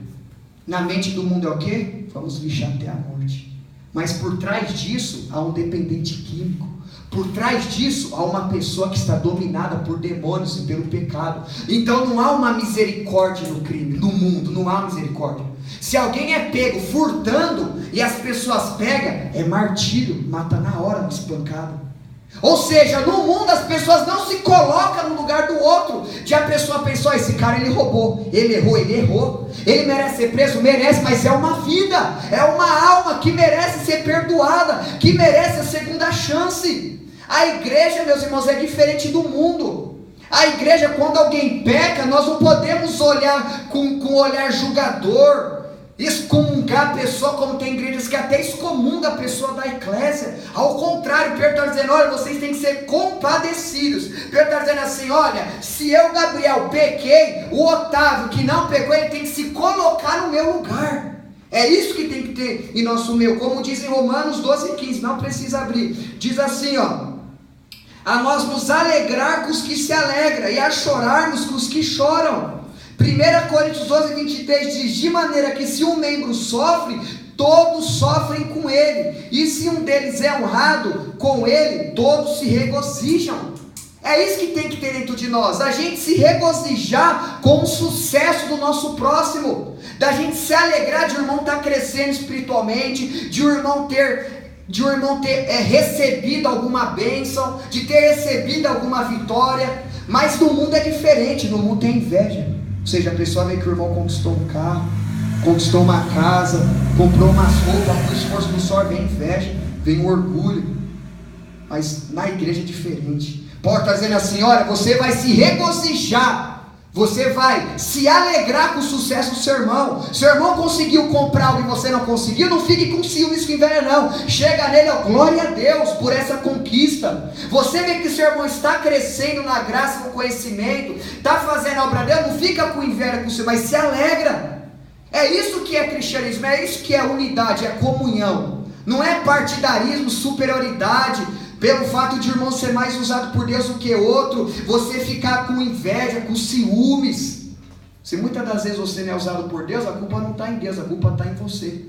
Na mente do mundo é o quê? Vamos lixar até a morte. Mas por trás disso há um dependente químico. Por trás disso há uma pessoa que está dominada por demônios e pelo pecado. Então não há uma misericórdia no crime, no mundo, não há misericórdia. Se alguém é pego furtando e as pessoas pegam, é martírio, mata na hora, espancado. Ou seja, no mundo as pessoas não se colocam no lugar do outro. De a pessoa pensou: esse cara ele roubou, ele errou, ele merece ser preso, merece, mas é uma vida, é uma alma que merece ser perdoada, que merece a segunda chance. A igreja, meus irmãos, é diferente do mundo. A igreja, quando alguém peca, nós não podemos olhar com olhar julgador, excomungar a pessoa, como tem igrejas que até excomunga a pessoa da eclésia. Ao contrário, Pedro está dizendo: olha, vocês têm que ser compadecidos. Pedro está dizendo assim: olha, se eu, Gabriel, pequei, o Otávio, que não pecou, ele tem que se colocar no meu lugar. É isso que tem que ter em nosso meio. Como diz em Romanos 12:15, não precisa abrir, diz assim, ó: a nós nos alegrar com os que se alegram, e a chorarmos com os que choram. 1 Coríntios 12:23 diz: de maneira que se um membro sofre, todos sofrem com ele, e se um deles é honrado, com ele todos se regozijam. É isso que tem que ter dentro de nós, a gente se regozijar com o sucesso do nosso próximo, da gente se alegrar de o irmão estar crescendo espiritualmente, de o irmão ter recebido alguma bênção, de ter recebido alguma vitória. Mas no mundo é diferente, no mundo tem inveja. Ou seja, a pessoa vê que o irmão conquistou um carro, conquistou uma casa, comprou umas roupas, com esforço do suor, vem inveja, vem o orgulho. Mas na igreja é diferente. Paulo está dizendo assim: olha, você vai se regozijar, você vai se alegrar com o sucesso do seu irmão. Seu irmão conseguiu comprar algo e você não conseguiu, não fique com ciúmes, com inveja não. Chega nele, ó, glória a Deus por essa conquista. Você vê que seu irmão está crescendo na graça, no conhecimento, está fazendo a obra dele, não fica com inveja com o seu, mas se alegra. É isso que é cristianismo, é isso que é unidade, é comunhão. Não é partidarismo, superioridade, pelo fato de o irmão ser mais usado por Deus do que outro, você ficar com inveja, com ciúmes. Se muitas das vezes você não é usado por Deus, a culpa não está em Deus, a culpa está em você,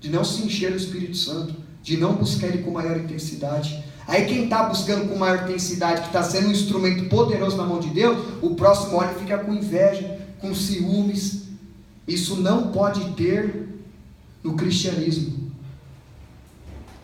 de não se encher do Espírito Santo, de não buscar Ele com maior intensidade. Aí quem está buscando com maior intensidade, que está sendo um instrumento poderoso na mão de Deus, o próximo olha e fica com inveja, com ciúmes. Isso não pode ter no cristianismo.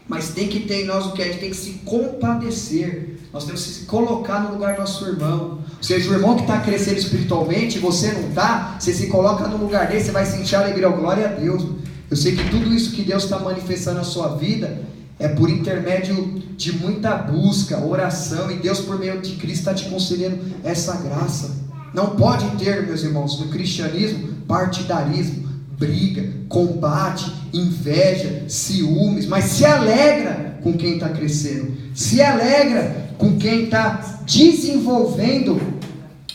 Mas tem que ter em nós o que? A gente tem que se compadecer. Nós temos que se colocar no lugar do nosso irmão. Ou seja, o irmão que está crescendo espiritualmente, você não está, você se coloca no lugar dele, você vai sentir alegria, glória a Deus. Eu sei que tudo isso que Deus está manifestando na sua vida é por intermédio de muita busca, oração, e Deus por meio de Cristo está te concedendo essa graça. Não pode ter, meus irmãos, no cristianismo, partidarismo, briga, combate, inveja, ciúmes, mas se alegra com quem está crescendo, se alegra com quem está desenvolvendo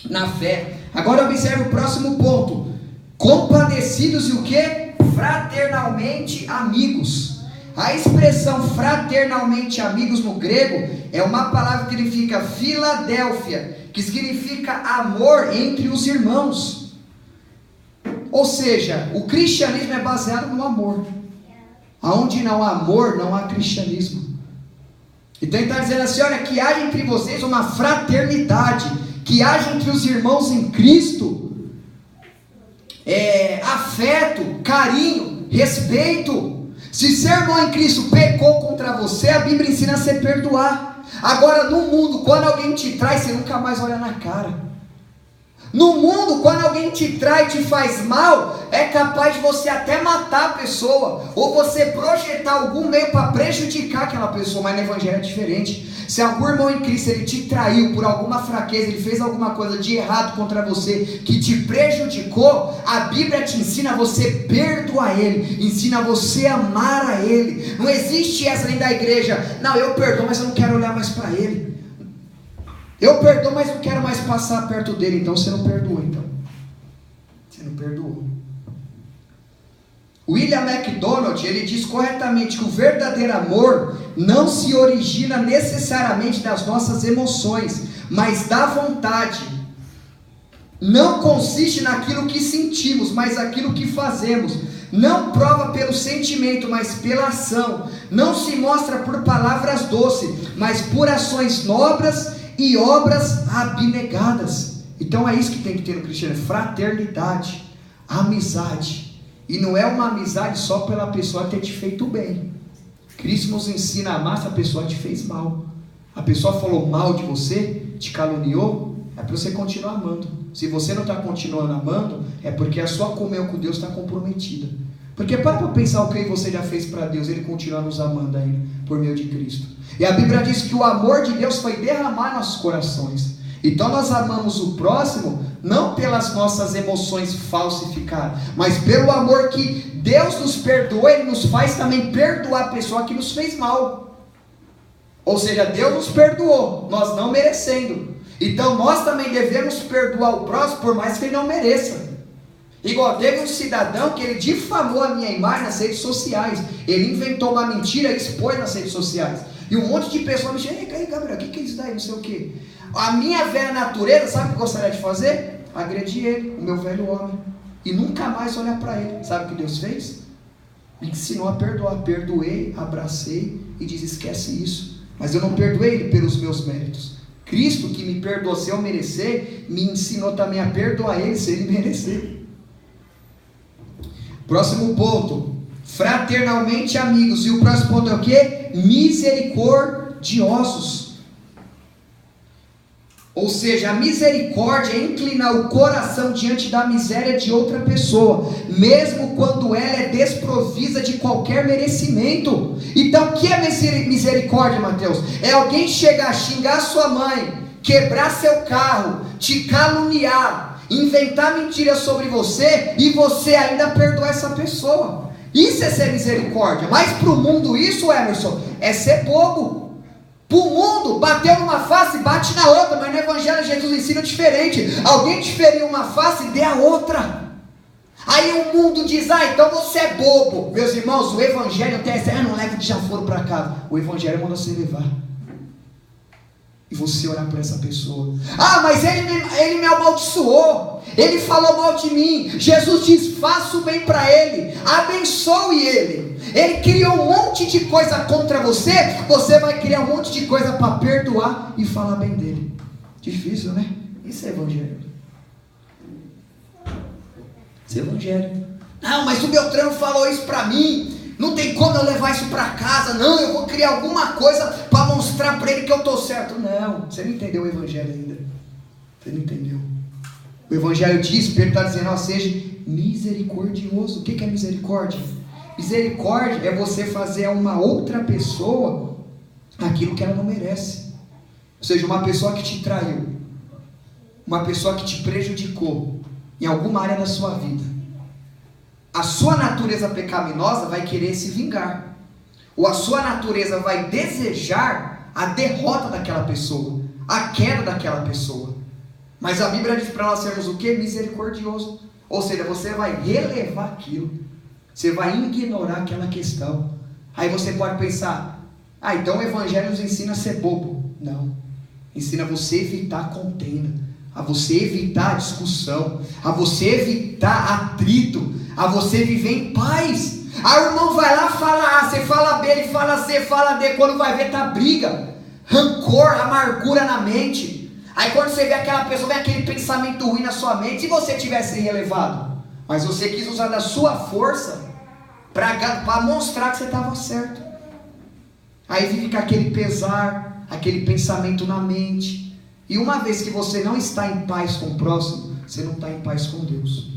na fé. Agora observe o próximo ponto: compadecidos e o que? Fraternalmente amigos. A expressão fraternalmente amigos no grego é uma palavra que significa Filadélfia, que significa amor entre os irmãos. Ou seja, o cristianismo é baseado no amor. Aonde não há amor, não há cristianismo. Então ele está dizendo assim: olha, que haja entre vocês uma fraternidade, que haja entre os irmãos em Cristo afeto, carinho, respeito. Se seu irmão em Cristo pecou contra você, a Bíblia ensina a você perdoar. Agora no mundo, quando alguém te traz, você nunca mais olha na cara. No mundo, quando alguém te trai, te faz mal, é capaz de você até matar a pessoa, ou você projetar algum meio para prejudicar aquela pessoa, mas no evangelho é diferente. Se algum irmão em Cristo, ele te traiu por alguma fraqueza, ele fez alguma coisa de errado contra você, que te prejudicou, a Bíblia te ensina a você perdoar ele, ensina você a amar a ele. Não existe essa dentro da igreja, não, eu perdoo, mas eu não quero olhar mais para ele. Eu perdoo, mas não quero mais passar perto dele. Então você não perdoou, então. Você não perdoou. William MacDonald, ele diz corretamente que o verdadeiro amor não se origina necessariamente das nossas emoções, mas da vontade. Não consiste naquilo que sentimos, mas naquilo que fazemos. Não prova pelo sentimento, mas pela ação. Não se mostra por palavras doces, mas por ações nobres e obras abnegadas. Então é isso que tem que ter no cristianismo: fraternidade, amizade. E não é uma amizade só pela pessoa ter te feito bem. Cristo nos ensina a amar se a pessoa te fez mal. A pessoa falou mal de você, te caluniou, é para você continuar amando. Se você não está continuando amando, é porque a sua comunhão com Deus está comprometida. Porque para pensar o que você já fez para Deus, Ele continua nos amando ainda, por meio de Cristo. E a Bíblia diz que o amor de Deus foi derramar em nossos corações. Então nós amamos o próximo, não pelas nossas emoções falsificadas, mas pelo amor que Deus nos perdoa. Ele nos faz também perdoar a pessoa que nos fez mal. Ou seja, Deus nos perdoou, nós não merecendo. Então nós também devemos perdoar o próximo, por mais que ele não mereça. Igual teve um cidadão que ele difamou a minha imagem nas redes sociais. Ele inventou uma mentira e expôs nas redes sociais. E um monte de pessoas me disseram: ei, Gabriel, o que é isso daí? Não sei o que. A minha velha natureza, sabe o que eu gostaria de fazer? Agredir ele, o meu velho homem, e nunca mais olhar para ele. Sabe o que Deus fez? Me ensinou a perdoar. Perdoei, abracei e disse: esquece isso. Mas eu não perdoei ele pelos meus méritos. Cristo, que me perdoou se eu merecer, me ensinou também a perdoar ele se ele merecer. Próximo ponto: fraternalmente amigos. E o próximo ponto é o que? Misericordiosos. Ou seja, a misericórdia é inclinar o coração diante da miséria de outra pessoa, mesmo quando ela é desprovida de qualquer merecimento. Então o que é misericórdia, Mateus? É alguém chegar, xingar sua mãe, quebrar seu carro, te caluniar, inventar mentiras sobre você, e você ainda perdoar essa pessoa. Isso é ser misericórdia. Mas para o mundo isso, Emerson, é ser bobo. Para o mundo, bateu numa face, bate na outra. Mas no evangelho Jesus ensina diferente. Alguém te feriu uma face, dê a outra. Aí o mundo diz: então você é bobo. Meus irmãos, o evangelho tem essa: não leve desaforo para casa. O evangelho manda você levar. E você orar por essa pessoa. Mas ele me amaldiçoou, ele falou mal de mim. Jesus diz: faça o bem para ele, abençoe ele. Ele criou um monte de coisa contra você, você vai criar um monte de coisa para perdoar e falar bem dele. Difícil, né? Isso é evangelho. Isso é evangelho. Não, mas o Beltrano falou isso para mim, não tem como eu levar isso para casa. Não, eu vou criar alguma coisa para mostrar para ele que eu estou certo. Não, você não entendeu o evangelho ainda. Você não entendeu. O evangelho diz, Pedro está dizendo: seja misericordioso. O que é misericórdia? Misericórdia é você fazer a uma outra pessoa aquilo que ela não merece. Ou seja, uma pessoa que te traiu, uma pessoa que te prejudicou em alguma área da sua vida. A sua natureza pecaminosa vai querer se vingar, ou a sua natureza vai desejar a derrota daquela pessoa, a queda daquela pessoa. Mas a Bíblia diz para nós sermos o que? Misericordioso. Ou seja, você vai relevar aquilo, você vai ignorar aquela questão. Aí você pode pensar: então o evangelho nos ensina a ser bobo. Não, ensina você a evitar a contenda, a você evitar a discussão, a você evitar atrito, a você viver em paz. Aí o irmão vai lá, fala A, você fala B, ele fala C, fala D. Quando vai ver, tá briga, rancor, amargura na mente. Aí quando você vê aquela pessoa, vem aquele pensamento ruim na sua mente. Se você tivesse relevado, mas você quis usar da sua força para mostrar que você estava certo. Aí fica aquele pesar, aquele pensamento na mente. E uma vez que você não está em paz com o próximo, você não está em paz com Deus.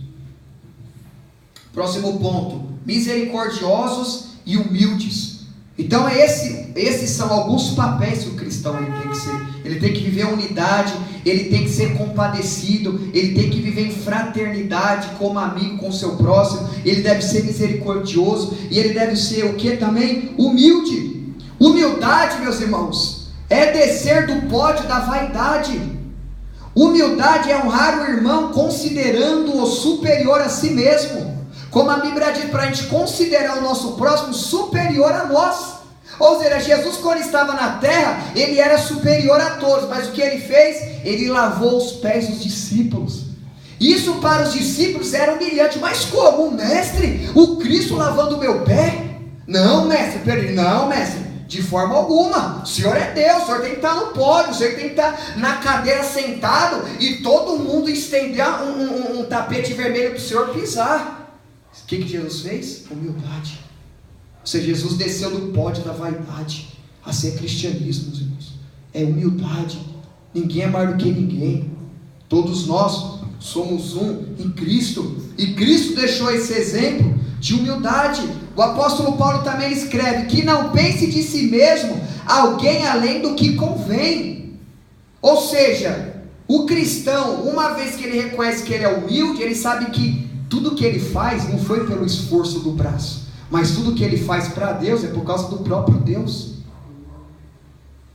Próximo ponto: misericordiosos e humildes. Então esses são alguns papéis que o cristão ele tem que ser. Ele tem que viver unidade, ele tem que ser compadecido, ele tem que viver em fraternidade, como amigo com o seu próximo, ele deve ser misericordioso, e ele deve ser o que também? Humilde. Humildade, meus irmãos, é descer do pódio da vaidade. Humildade é honrar o irmão considerando-o superior a si mesmo. Como a Bíblia diz, para a gente considerar o nosso próximo superior a nós. Ou seja, Jesus, quando estava na terra, ele era superior a todos, mas o que ele fez? Ele lavou os pés dos discípulos. Isso para os discípulos era humilhante. Mas como? Mestre, o Cristo lavando o meu pé? Não, mestre, não, mestre, de forma alguma. O Senhor é Deus, o Senhor tem que estar no pódio, o Senhor tem que estar na cadeira sentado, e todo mundo estender um tapete vermelho para o Senhor pisar. O que Jesus fez? Humildade. Ou seja, Jesus desceu do pódio da vaidade. Assim é cristianismo, meus irmãos. É humildade. Ninguém é maior do que ninguém. Todos nós somos um em Cristo. E Cristo deixou esse exemplo de humildade. O apóstolo Paulo também escreve que não pense de si mesmo alguém além do que convém. Ou seja, o cristão, uma vez que ele reconhece que ele é humilde, ele sabe que tudo que ele faz não foi pelo esforço do braço, mas tudo que ele faz para Deus é por causa do próprio Deus.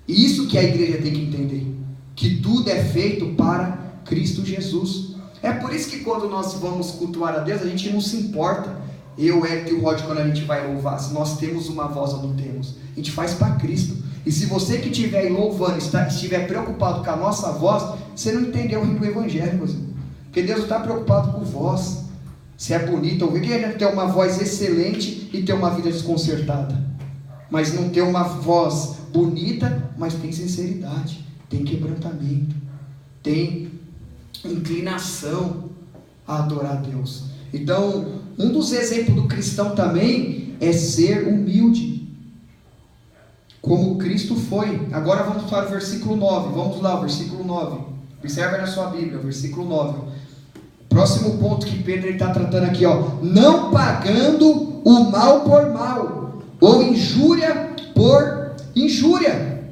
E isso que a igreja tem que entender, que tudo é feito para Cristo Jesus. É por isso que quando nós vamos cultuar a Deus, a gente não se importa, eu, Eric e o Rod, quando a gente vai louvar, se nós temos uma voz ou não temos, a gente faz para Cristo. E se você que estiver aí louvando, estiver preocupado com a nossa voz, você não entendeu o evangelho, meus irmãos. Porque Deus não está preocupado com voz, se é bonito ouvir. Que é ter uma voz excelente e ter uma vida desconcertada, mas não ter uma voz bonita, mas tem sinceridade, tem quebrantamento, tem inclinação a adorar a Deus. Então, um dos exemplos do cristão também é ser humilde, como Cristo foi. Agora vamos para o versículo 9. Vamos lá, versículo 9. Observe na sua Bíblia, versículo 9. Próximo ponto que Pedro está tratando aqui, não pagando o mal por mal, ou injúria por injúria.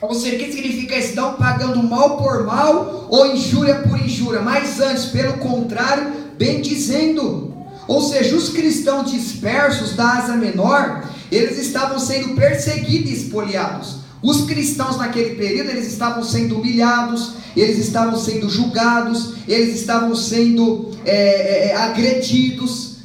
Ou seja, o que significa isso? Não pagando mal por mal, ou injúria por injúria, mas antes, pelo contrário, bendizendo. Ou seja, os cristãos dispersos da Ásia Menor, eles estavam sendo perseguidos e espoliados. Os cristãos naquele período, eles estavam sendo humilhados, eles estavam sendo julgados, eles estavam sendo agredidos.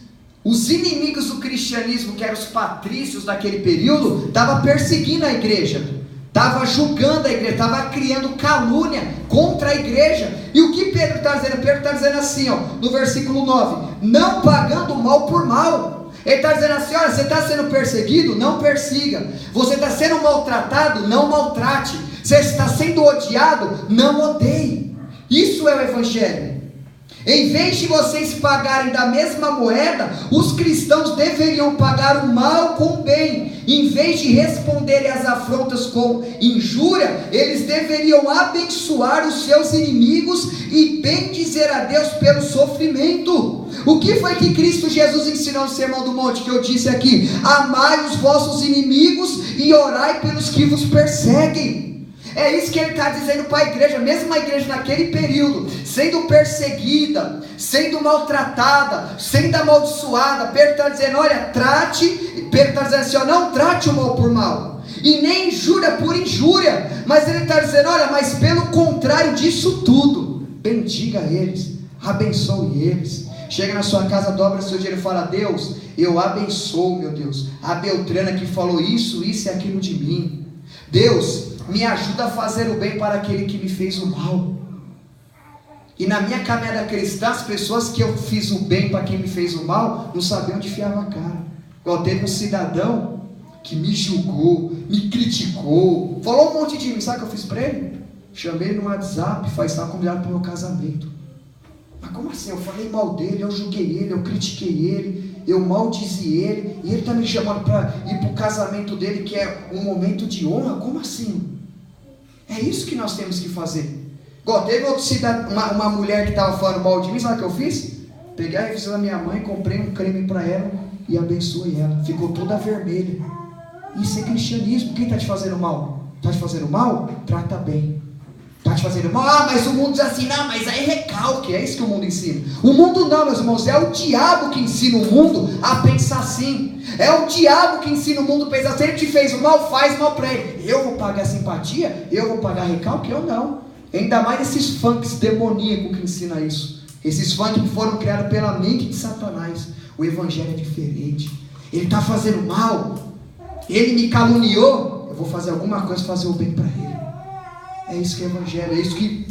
Os inimigos do cristianismo, que eram os patrícios daquele período, estavam perseguindo a igreja, estavam julgando a igreja, estavam criando calúnia contra a igreja. E o que Pedro está dizendo? Pedro está dizendo assim, no versículo 9, não pagando mal por mal. Ele está dizendo assim, olha, você está sendo perseguido? Não persiga. Você está sendo maltratado? Não maltrate. Você está sendo odiado? Não odeie. Isso é o evangelho. Em vez de vocês pagarem da mesma moeda, os cristãos deveriam pagar o mal com o bem. Em vez de responderem às afrontas com injúria, eles deveriam abençoar os seus inimigos e bendizer a Deus pelo sofrimento. O que foi que Cristo Jesus ensinou no Sermão do Monte, que eu disse aqui? Amai os vossos inimigos e orai pelos que vos perseguem. É isso que ele está dizendo para a igreja, mesmo a igreja naquele período, sendo perseguida, sendo maltratada, sendo amaldiçoada. Pedro está dizendo, olha, Pedro está dizendo assim, não trate o mal por mal, e nem injúria por injúria, mas ele está dizendo, olha, mas pelo contrário disso tudo, bendiga eles, abençoe eles. Chega na sua casa, dobra seu dinheiro e fala, Deus, eu abençoo, meu Deus, a Beltrana que falou isso e aquilo de mim. Deus, me ajuda a fazer o bem para aquele que me fez o mal. E na minha caminhada cristã, as pessoas que eu fiz o bem para quem me fez o mal, não sabiam onde enfiava a cara. Igual teve um cidadão que me julgou, me criticou, falou um monte de mim. Sabe o que eu fiz para ele? Chamei ele no WhatsApp, estava convidado para o meu casamento. Mas como assim? Eu falei mal dele, eu julguei ele, eu critiquei ele, eu maldizi ele, e ele está me chamando para ir para o casamento dele, que é um momento de honra? Como assim? É isso que nós temos que fazer. Teve uma mulher que estava falando mal de mim, sabe o que eu fiz? Peguei a revista da minha mãe, comprei um creme para ela e abençoei ela. Ficou toda vermelha. Isso é cristianismo. Quem está te fazendo mal? Está te fazendo mal? Trata bem. Está te fazendo mal? Mas o mundo diz assim, não, mas aí recalque. É isso que o mundo ensina. O mundo não, meus irmãos, é o diabo que ensina o mundo a pensar assim. É o diabo que ensina o mundo a pensar. Se ele te fez o mal, faz mal para ele. Eu vou pagar simpatia? Eu vou pagar recalque? Eu não. Ainda mais esses funks demoníacos que ensinam isso. Esses funks que foram criados pela mente de Satanás. O evangelho é diferente. Ele está fazendo mal. Ele me caluniou. Eu vou fazer alguma coisa, fazer o bem para ele. É isso que é evangelho. É isso que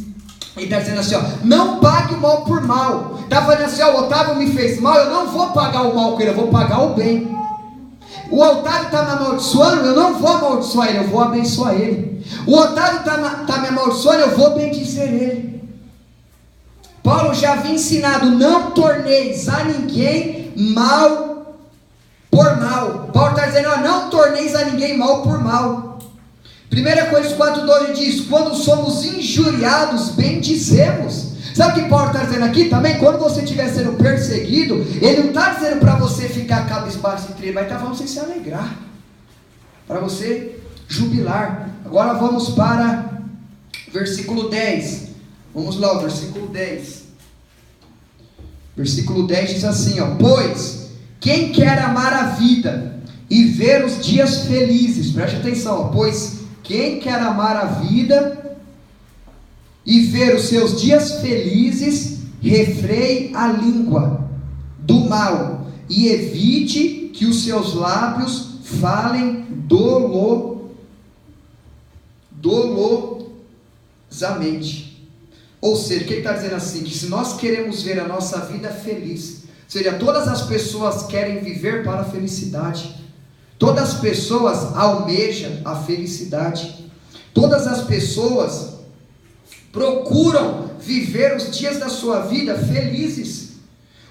ele está dizendo assim, ó. Não pague o mal por mal. Está falando assim, ó, o Otávio me fez mal. Eu não vou pagar o mal com ele, eu vou pagar o bem. O Otávio está me amaldiçoando. Eu não vou amaldiçoar ele, eu vou abençoar ele. O Otávio está me amaldiçoando. Eu vou bendizer ele. Paulo já havia ensinado: não torneis a ninguém mal por mal. Paulo está dizendo: ó, não torneis a ninguém mal por mal. 1 Coríntios 4,12 diz: quando somos injuriados, bendizemos. Sabe o que Paulo está dizendo aqui também? Quando você estiver sendo perseguido, ele não está dizendo para você ficar cabisbaixo e triste, mas está falando para você se alegrar, para você jubilar. Agora vamos para versículo 10. Vamos lá, o versículo 10. Versículo 10 diz assim, ó: pois quem quer amar a vida e ver os dias felizes, preste atenção, ó, pois quem quer amar a vida e ver os seus dias felizes, refreie a língua do mal e evite que os seus lábios falem dolosamente. Ou seja, o que ele está dizendo assim? Que se nós queremos ver a nossa vida feliz, ou seja, todas as pessoas querem viver para a felicidade, todas as pessoas almejam a felicidade, todas as pessoas procuram viver os dias da sua vida felizes.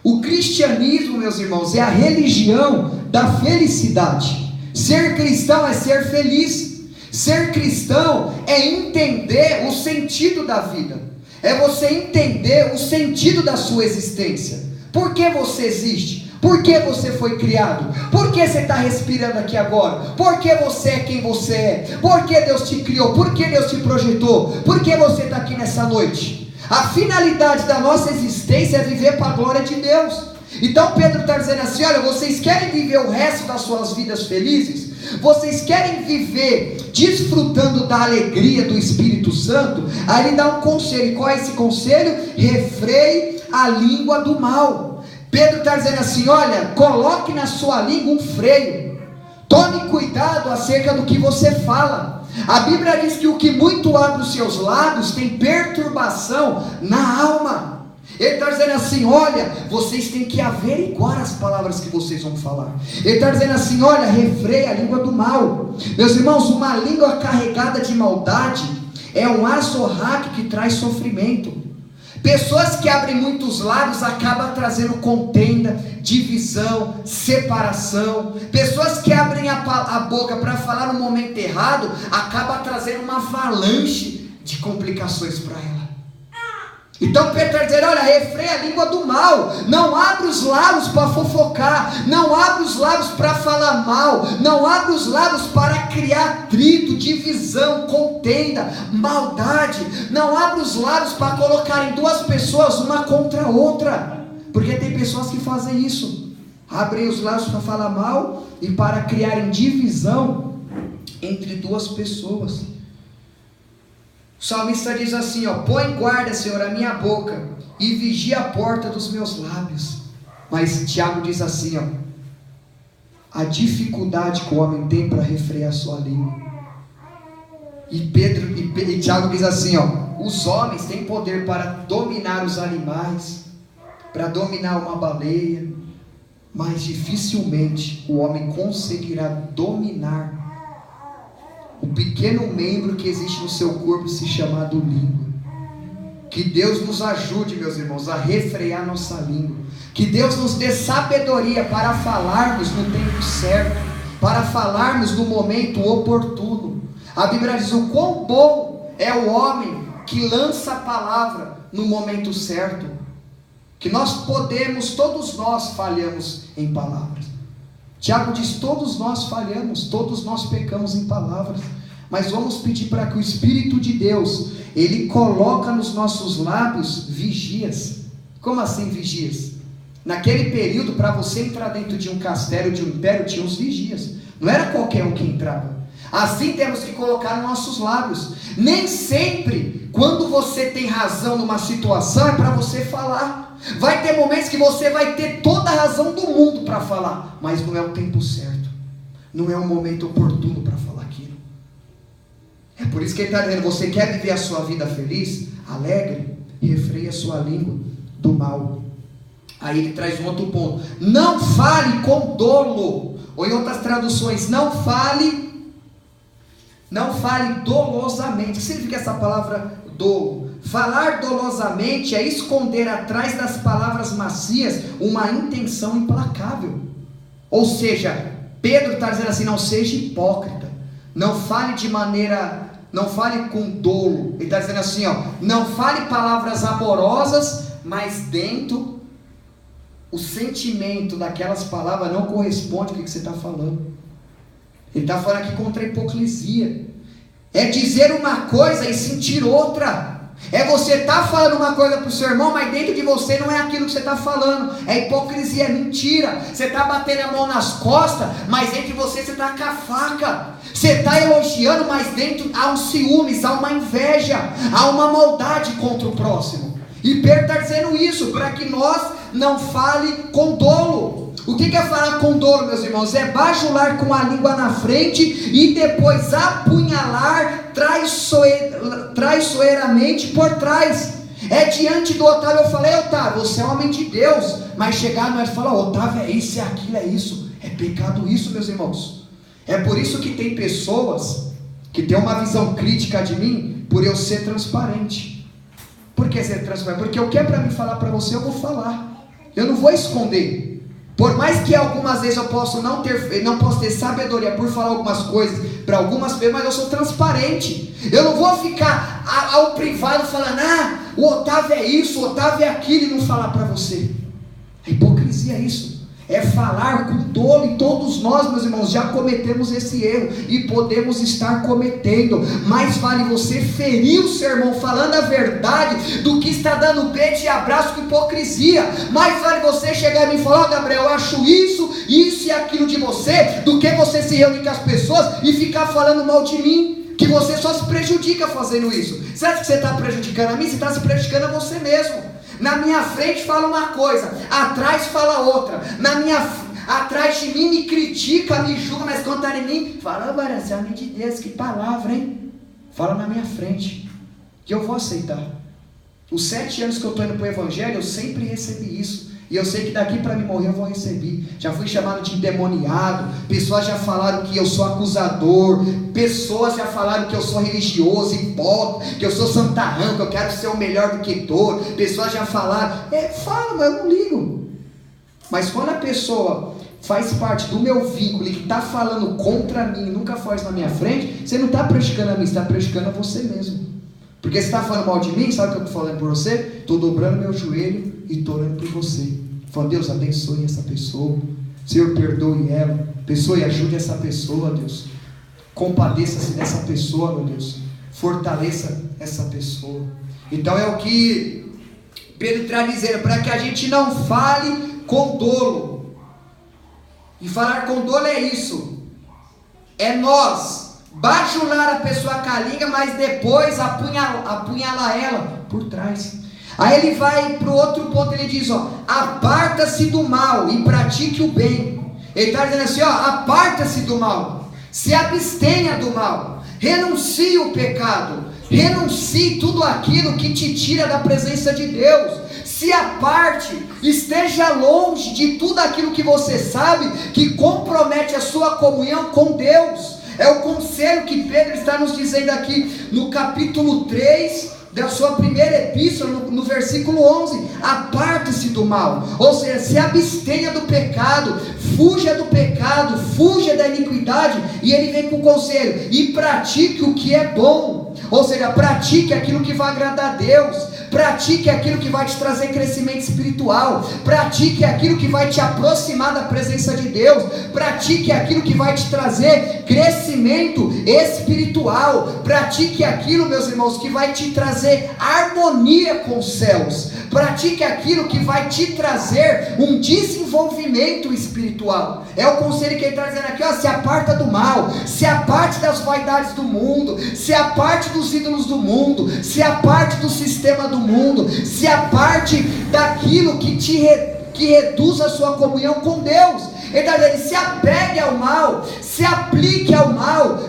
O cristianismo, meus irmãos, é a religião da felicidade. Ser cristão é ser feliz. Ser cristão é entender o sentido da vida. É você entender o sentido da sua existência. Por que você existe? Por que você foi criado? Por que você está respirando aqui agora? Por que você é quem você é? Por que Deus te criou? Por que Deus te projetou? Por que você está aqui nessa noite? A finalidade da nossa existência é viver para a glória de Deus. Então Pedro está dizendo assim: olha, vocês querem viver o resto das suas vidas felizes? Vocês querem viver desfrutando da alegria do Espírito Santo? Aí ele dá um conselho. E qual é esse conselho? Refreie a língua do mal. Pedro está dizendo assim: olha, coloque na sua língua um freio. Tome cuidado acerca do que você fala. A Bíblia diz que o que muito abre os seus lábios tem perturbação na alma. Ele está dizendo assim: olha, vocês têm que averiguar as palavras que vocês vão falar. Ele está dizendo assim: olha, refreie a língua do mal. Meus irmãos, uma língua carregada de maldade é um azorraque que traz sofrimento. Pessoas que abrem muitos lábios acabam trazendo contenda, divisão, separação. Pessoas que abrem a boca para falar no momento errado acabam trazendo uma avalanche de complicações para ela. Então Pedro está dizendo: olha, refreia a língua do mal. Não abre os lábios para fofocar. Não abre os lábios para falar mal. Não abre os lábios para criar atrito, divisão, contenda, maldade. Não abre os lábios para colocarem duas pessoas uma contra a outra. Porque tem pessoas que fazem isso. Abrem os lábios para falar mal e para criarem divisão entre duas pessoas. O salmista diz assim, ó: põe guarda, Senhor, a minha boca e vigia a porta dos meus lábios. Mas Tiago diz assim, ó: a dificuldade que o homem tem para refrear sua língua. E Tiago diz assim, ó: os homens têm poder para dominar os animais, para dominar uma baleia, mas dificilmente o homem conseguirá dominar o pequeno membro que existe no seu corpo, se chamado língua. Que Deus nos ajude, meus irmãos, a refrear nossa língua. Que Deus nos dê sabedoria para falarmos no tempo certo, para falarmos no momento oportuno. A Bíblia diz: o quão bom é o homem que lança a palavra no momento certo. Que nós podemos, todos nós falhamos em palavras. Tiago diz: todos nós falhamos, todos nós pecamos em palavras. Mas vamos pedir para que o Espírito de Deus, Ele coloca nos nossos lábios vigias. Como assim vigias? Naquele período, para você entrar dentro de um castelo, de um império, tinha os vigias. Não era qualquer um que entrava. Assim temos que colocar nos nossos lábios. Nem sempre, quando você tem razão numa situação, é para você falar. Vai ter momentos que você vai ter toda a razão do mundo para falar, mas não é o tempo certo, não é o momento oportuno para falar aquilo. É por isso que ele está dizendo: você quer viver a sua vida feliz, alegre, refreia a sua língua do mal. Aí ele traz um outro ponto: não fale com dolo, ou em outras traduções, não fale dolosamente. O que significa essa palavra dolo? Falar dolosamente é esconder atrás das palavras macias uma intenção implacável. Ou seja, Pedro está dizendo assim: não seja hipócrita, não fale de maneira, não fale com dolo. Ele está dizendo assim, não fale palavras amorosas, mas dentro o sentimento daquelas palavras não corresponde ao que você está falando. Ele está falando aqui contra a hipocrisia. É dizer uma coisa e sentir outra. É você estar falando uma coisa para o seu irmão, mas dentro de você não é aquilo que você está falando. É hipocrisia, é mentira. Você está batendo a mão nas costas, mas dentro de você está com a faca. Você está elogiando, mas dentro há um ciúmes, há uma inveja, há uma maldade contra o próximo. E Pedro está dizendo isso, para que nós não fale com dolo. O que é falar com dolo, meus irmãos? É bajular com a língua na frente e depois apunhalar traiçoeiramente por trás. É diante do Otávio. Eu falei: Otávio, você é homem de Deus. Mas chegar nós e falar: Otávio, é isso, é aquilo, é isso. É pecado isso, meus irmãos. É por isso que tem pessoas que têm uma visão crítica de mim, por eu ser transparente. Por que ser transparente? Porque o que é para mim falar para você, eu vou falar. Eu não vou esconder. Por mais que algumas vezes eu não posso ter sabedoria por falar algumas coisas para algumas pessoas, mas eu sou transparente. Eu não vou ficar ao privado falando: o Otávio é isso, o Otávio é aquilo, e não falar para você. A hipocrisia é isso. É falar com dolo, e todos nós, meus irmãos, já cometemos esse erro e podemos estar cometendo. Mais vale você ferir o seu irmão falando a verdade do que estar dando beijo e abraço com hipocrisia. Mais vale você chegar e me falar: Gabriel, eu acho isso e aquilo de você, do que você se reunir com as pessoas e ficar falando mal de mim, que você só se prejudica fazendo isso. Você acha que você está prejudicando a mim? Você está se prejudicando a você mesmo. Na minha frente fala uma coisa, atrás fala outra. Atrás de mim me critica, me julga, mas quando está em mim, fala: Maria, você é homem de Deus, que palavra, hein? Fala na minha frente, que eu vou aceitar. Os 7 anos que eu estou indo para o Evangelho, eu sempre recebi isso. E eu sei que daqui para me morrer eu vou receber. Já fui chamado de endemoniado. Pessoas já falaram que eu sou acusador. Pessoas já falaram que eu sou religioso, hipócrita, que eu sou santarrão, que eu quero ser o melhor do que todos. Pessoas já falaram. Fala, mas eu não ligo. Mas quando a pessoa faz parte do meu vínculo e que está falando contra mim, nunca faz na minha frente, você não está prejudicando a mim, você está prejudicando a você mesmo. Porque você está falando mal de mim, sabe o que eu estou falando por você? Estou dobrando meu joelho e estou orando por você. Falando: Deus, abençoe essa pessoa. Senhor, perdoe ela. Pessoa, e ajude essa pessoa, Deus. Compadeça-se dessa pessoa, meu Deus. Fortaleça essa pessoa. Então é o que Pedro está dizendo, para que a gente não fale com dolo. E falar com dolo é isso. É nós bajular a pessoa com a língua, mas depois apunhalar ela por trás. Aí ele vai para o outro ponto, ele diz: aparta-se do mal e pratique o bem. Ele está dizendo assim: aparta-se do mal, se abstenha do mal, renuncie o pecado, renuncie tudo aquilo que te tira da presença de Deus. Se aparte, esteja longe de tudo aquilo que você sabe que compromete a sua comunhão com Deus. É o conselho que Pedro está nos dizendo aqui no capítulo 3 da sua primeira epístola, no versículo 11. Aparte-se do mal, ou seja, se abstenha do pecado, fuja do pecado, fuja da iniquidade, e ele vem com o conselho: e pratique o que é bom, ou seja, pratique aquilo que vai agradar a Deus, pratique aquilo que vai te trazer crescimento espiritual, pratique aquilo que vai te aproximar da presença de Deus, pratique aquilo que vai te trazer crescimento espiritual, pratique aquilo, meus irmãos, que vai te trazer harmonia com os céus, pratique aquilo que vai te trazer um desenvolvimento espiritual. É o conselho que ele está dizendo aqui, ó: se aparta do mal, se aparte das vaidades do mundo, se aparte dos ídolos do mundo, se aparte do sistema do mundo, se aparte daquilo que reduz a sua comunhão com Deus. Ele está dizendo: se apegue ao mal, se aplique ao mal.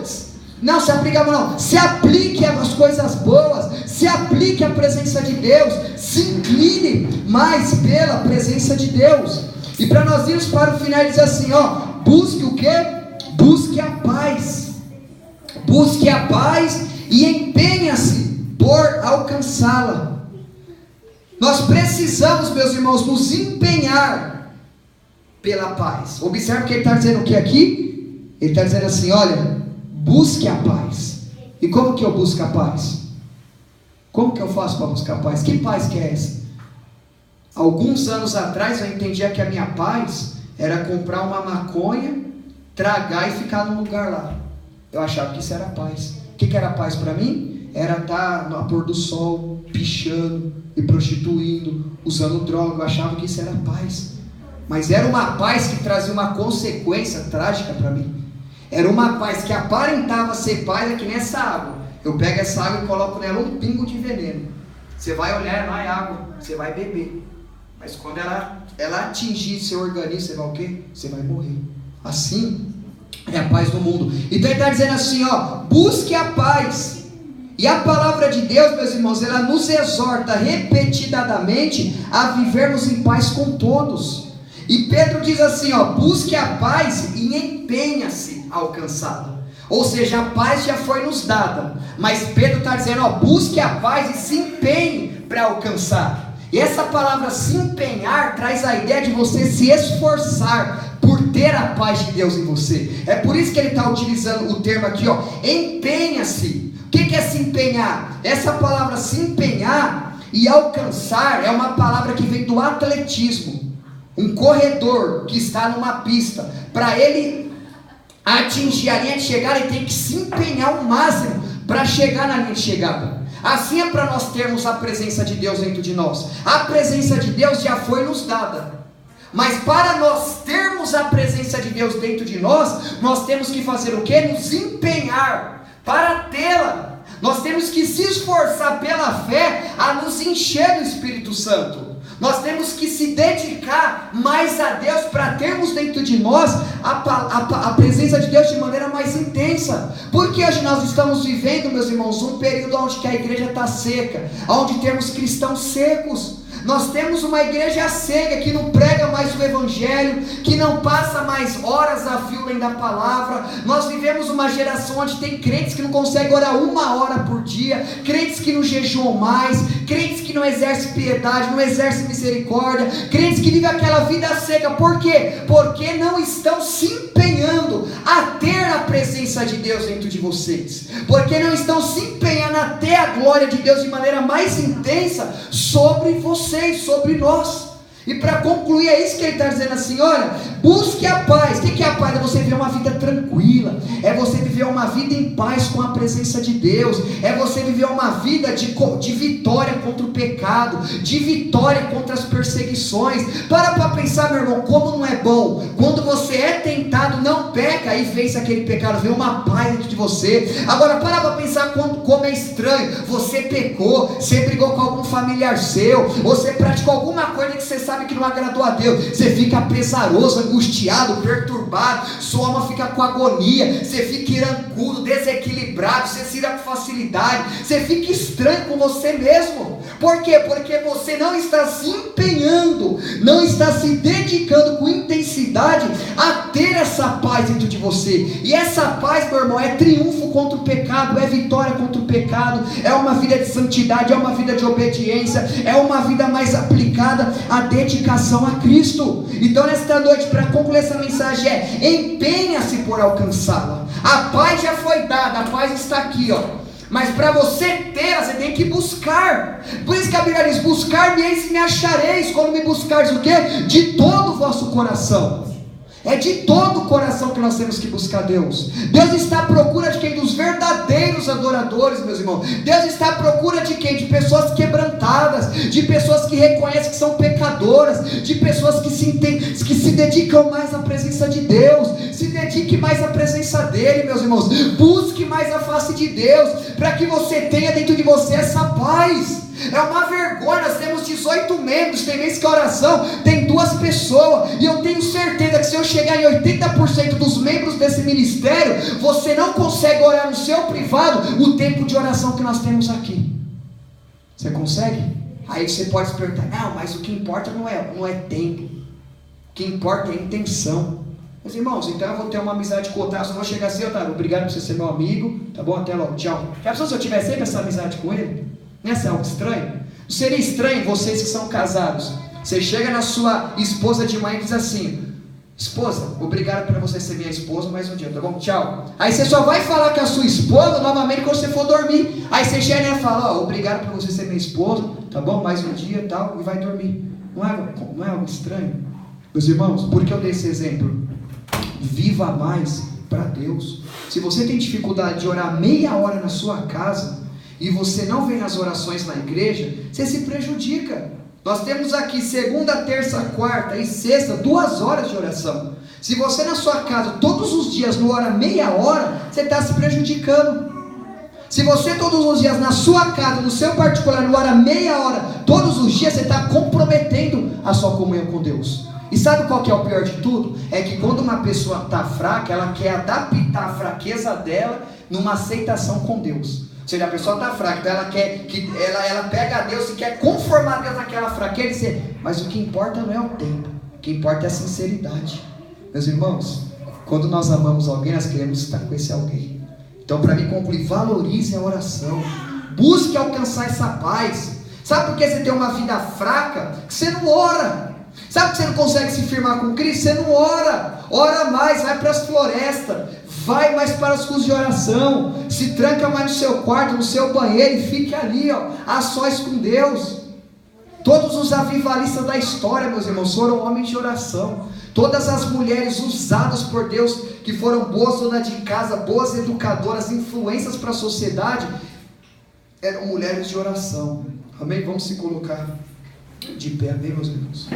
Não se aplique ao mal, não. Se aplique às coisas boas, se aplique à presença de Deus, se incline mais pela presença de Deus. E para nós irmos para o final, ele diz assim, ó: busque o quê? Busque a paz. Busque a paz e empenha-se por alcançá-la. Nós precisamos, meus irmãos, nos empenhar pela paz. Observe que ele está dizendo o que aqui? Ele está dizendo assim: olha, busque a paz. E como que eu busco a paz? Como que eu faço para buscar a paz? Que paz que é essa? Alguns anos atrás eu entendia que a minha paz era comprar uma maconha, tragar e ficar num lugar lá. Eu achava que isso era paz. O que era paz para mim? Era estar no pôr do sol, pichando, me prostituindo, usando droga. Eu achava que isso era paz. Mas era uma paz que trazia uma consequência trágica para mim. Era uma paz que aparentava ser paz, é que nessa água. Eu pego essa água e coloco nela um pingo de veneno. Você vai olhar, não é água, você vai beber. Mas quando ela atingir seu organismo, você vai o quê? Você vai morrer. Assim é a paz do mundo. Então ele está dizendo assim, ó: busque a paz. E a palavra de Deus, meus irmãos, ela nos exorta repetidamente a vivermos em paz com todos. E Pedro diz assim, ó: busque a paz e empenha-se a alcançá-la. Ou seja, a paz já foi nos dada, mas Pedro está dizendo, ó: busque a paz e se empenhe para alcançar. E essa palavra se empenhar traz a ideia de você se esforçar por ter a paz de Deus em você. É por isso que ele está utilizando o termo aqui, ó: empenha-se. O que é se empenhar? Essa palavra se empenhar e alcançar é uma palavra que vem do atletismo. Um corredor que está numa pista, para ele atingir a linha de chegada, ele tem que se empenhar ao máximo para chegar na linha de chegada. Assim é para nós termos a presença de Deus dentro de nós. A presença de Deus já foi nos dada, mas para nós termos a presença de Deus dentro de nós, nós temos que fazer o quê? Nos empenhar para tê-la. Nós temos que se esforçar pela fé a nos encher do Espírito Santo. Nós temos que se dedicar mais a Deus para termos dentro de nós a presença de Deus de maneira mais intensa. Porque hoje nós estamos vivendo, meus irmãos, um período onde que a igreja está seca, onde temos cristãos secos. Nós temos uma igreja cega que não prega mais o evangelho, que não passa mais horas a fio lendo a palavra. Nós vivemos uma geração onde tem crentes que não conseguem orar 1 hora por dia, crentes que não jejuam mais, crentes que não exercem piedade, não exercem misericórdia, crentes que vivem aquela vida seca. Por quê? Porque não estão se empenhando a ter a presença de Deus dentro de vocês, porque não estão se empenhando a ter a glória de Deus de maneira mais intensa sobre vocês, sobre nós. E para concluir, é isso que ele está dizendo assim: olha, busque a paz. O que é a paz? É você viver uma vida tranquila, é você viver uma vida em paz com a presença de Deus, é você viver uma vida de vitória contra o pecado, de vitória contra as perseguições. Para pensar, meu irmão, como não é bom quando você é tentado, não peca e vence aquele pecado, vem uma paz dentro de você. Agora para pensar como é estranho, você pecou, você brigou com algum familiar seu, você praticou alguma coisa que você sabe que não agradou a Deus, você fica pesaroso, angustiado, perturbado, sua alma fica com agonia, você fica irancudo, desequilibrado, você se ira com facilidade, você fica estranho com você mesmo. Por quê? Porque você não está se empenhando, não está se dedicando com intensidade a ter essa paz dentro de você. E essa paz, meu irmão, é triunfo contra o pecado, é vitória contra o pecado, é uma vida de santidade, é uma vida de obediência, é uma vida mais aplicada à dedicação a Cristo. Então nesta noite, para concluir essa mensagem, empenha-se por alcançá-la. A paz já foi dada, a paz está aqui, mas para você ter, você tem que buscar. Por isso que a Bíblia diz: buscar-me-eis e me achareis, quando me buscares o quê? De todo o vosso coração. É de todo o coração que nós temos que buscar Deus. Deus está à procura de quem? Dos verdadeiros adoradores, meus irmãos. Deus está à procura de quem? De pessoas quebrantadas, de pessoas que reconhecem que são pecadoras, de pessoas que se dedicam mais à presença de Deus. Se dedique mais à presença dEle, meus irmãos. Busque mais a face de Deus, para que você tenha dentro de você essa paz. É uma vergonha, nós temos 18 membros, tem mês que a oração tem 2 pessoas, e eu tenho certeza que se eu chegar em 80% dos membros desse ministério, você não consegue orar no seu privado o tempo de oração que nós temos aqui. Você consegue? Aí você pode se perguntar: não, mas o que importa não é tempo, o que importa é a intenção. Meus irmãos, então eu vou ter uma amizade com o Otávio, eu vou chegar assim: Otávio, obrigado por você ser meu amigo, tá bom? Até logo, tchau. Já pensou se eu tivesse sempre essa amizade com ele? Não é algo estranho? Não seria estranho vocês que são casados? Você chega na sua esposa de manhã e diz assim: esposa, obrigado por você ser minha esposa mais um dia, tá bom? Tchau. Aí você só vai falar com a sua esposa novamente quando você for dormir. Aí você chega e fala: obrigado por você ser minha esposa, tá bom? Mais um dia e tal, e vai dormir. Não é algo estranho? Meus irmãos, por que eu dei esse exemplo? Viva mais para Deus. Se você tem dificuldade de orar meia hora na sua casa, e você não vem nas orações na igreja, você se prejudica. Nós temos aqui segunda, terça, quarta e sexta 2 horas de oração. Se você na sua casa todos os dias não ora meia hora, você está se prejudicando. Se você todos os dias na sua casa, no seu particular, não ora meia hora todos os dias, você está comprometendo a sua comunhão com Deus. E sabe qual que é o pior de tudo? É que quando uma pessoa está fraca, ela quer adaptar a fraqueza dela numa aceitação com Deus. Ou seja, a pessoa está fraca, então ela quer que ela pega a Deus e quer conformar Deus naquela fraqueza e dizer: mas o que importa não é o tempo, o que importa é a sinceridade. Meus irmãos, quando nós amamos alguém, nós queremos estar com esse alguém. Então, para mim concluir, valorize a oração, busque alcançar essa paz. Sabe por que você tem uma vida fraca? Que você não ora. Sabe que você não consegue se firmar com Cristo? Você não ora. Ora mais, vai para as florestas, vai mais para os cultos de oração, se tranca mais no seu quarto, no seu banheiro, e fique ali, a sós com Deus. Todos os avivalistas da história, meus irmãos, foram homens de oração. Todas as mulheres usadas por Deus, que foram boas donas de casa, boas educadoras, influências para a sociedade, eram mulheres de oração. Amém? Vamos se colocar de pé, amém, meus irmãos?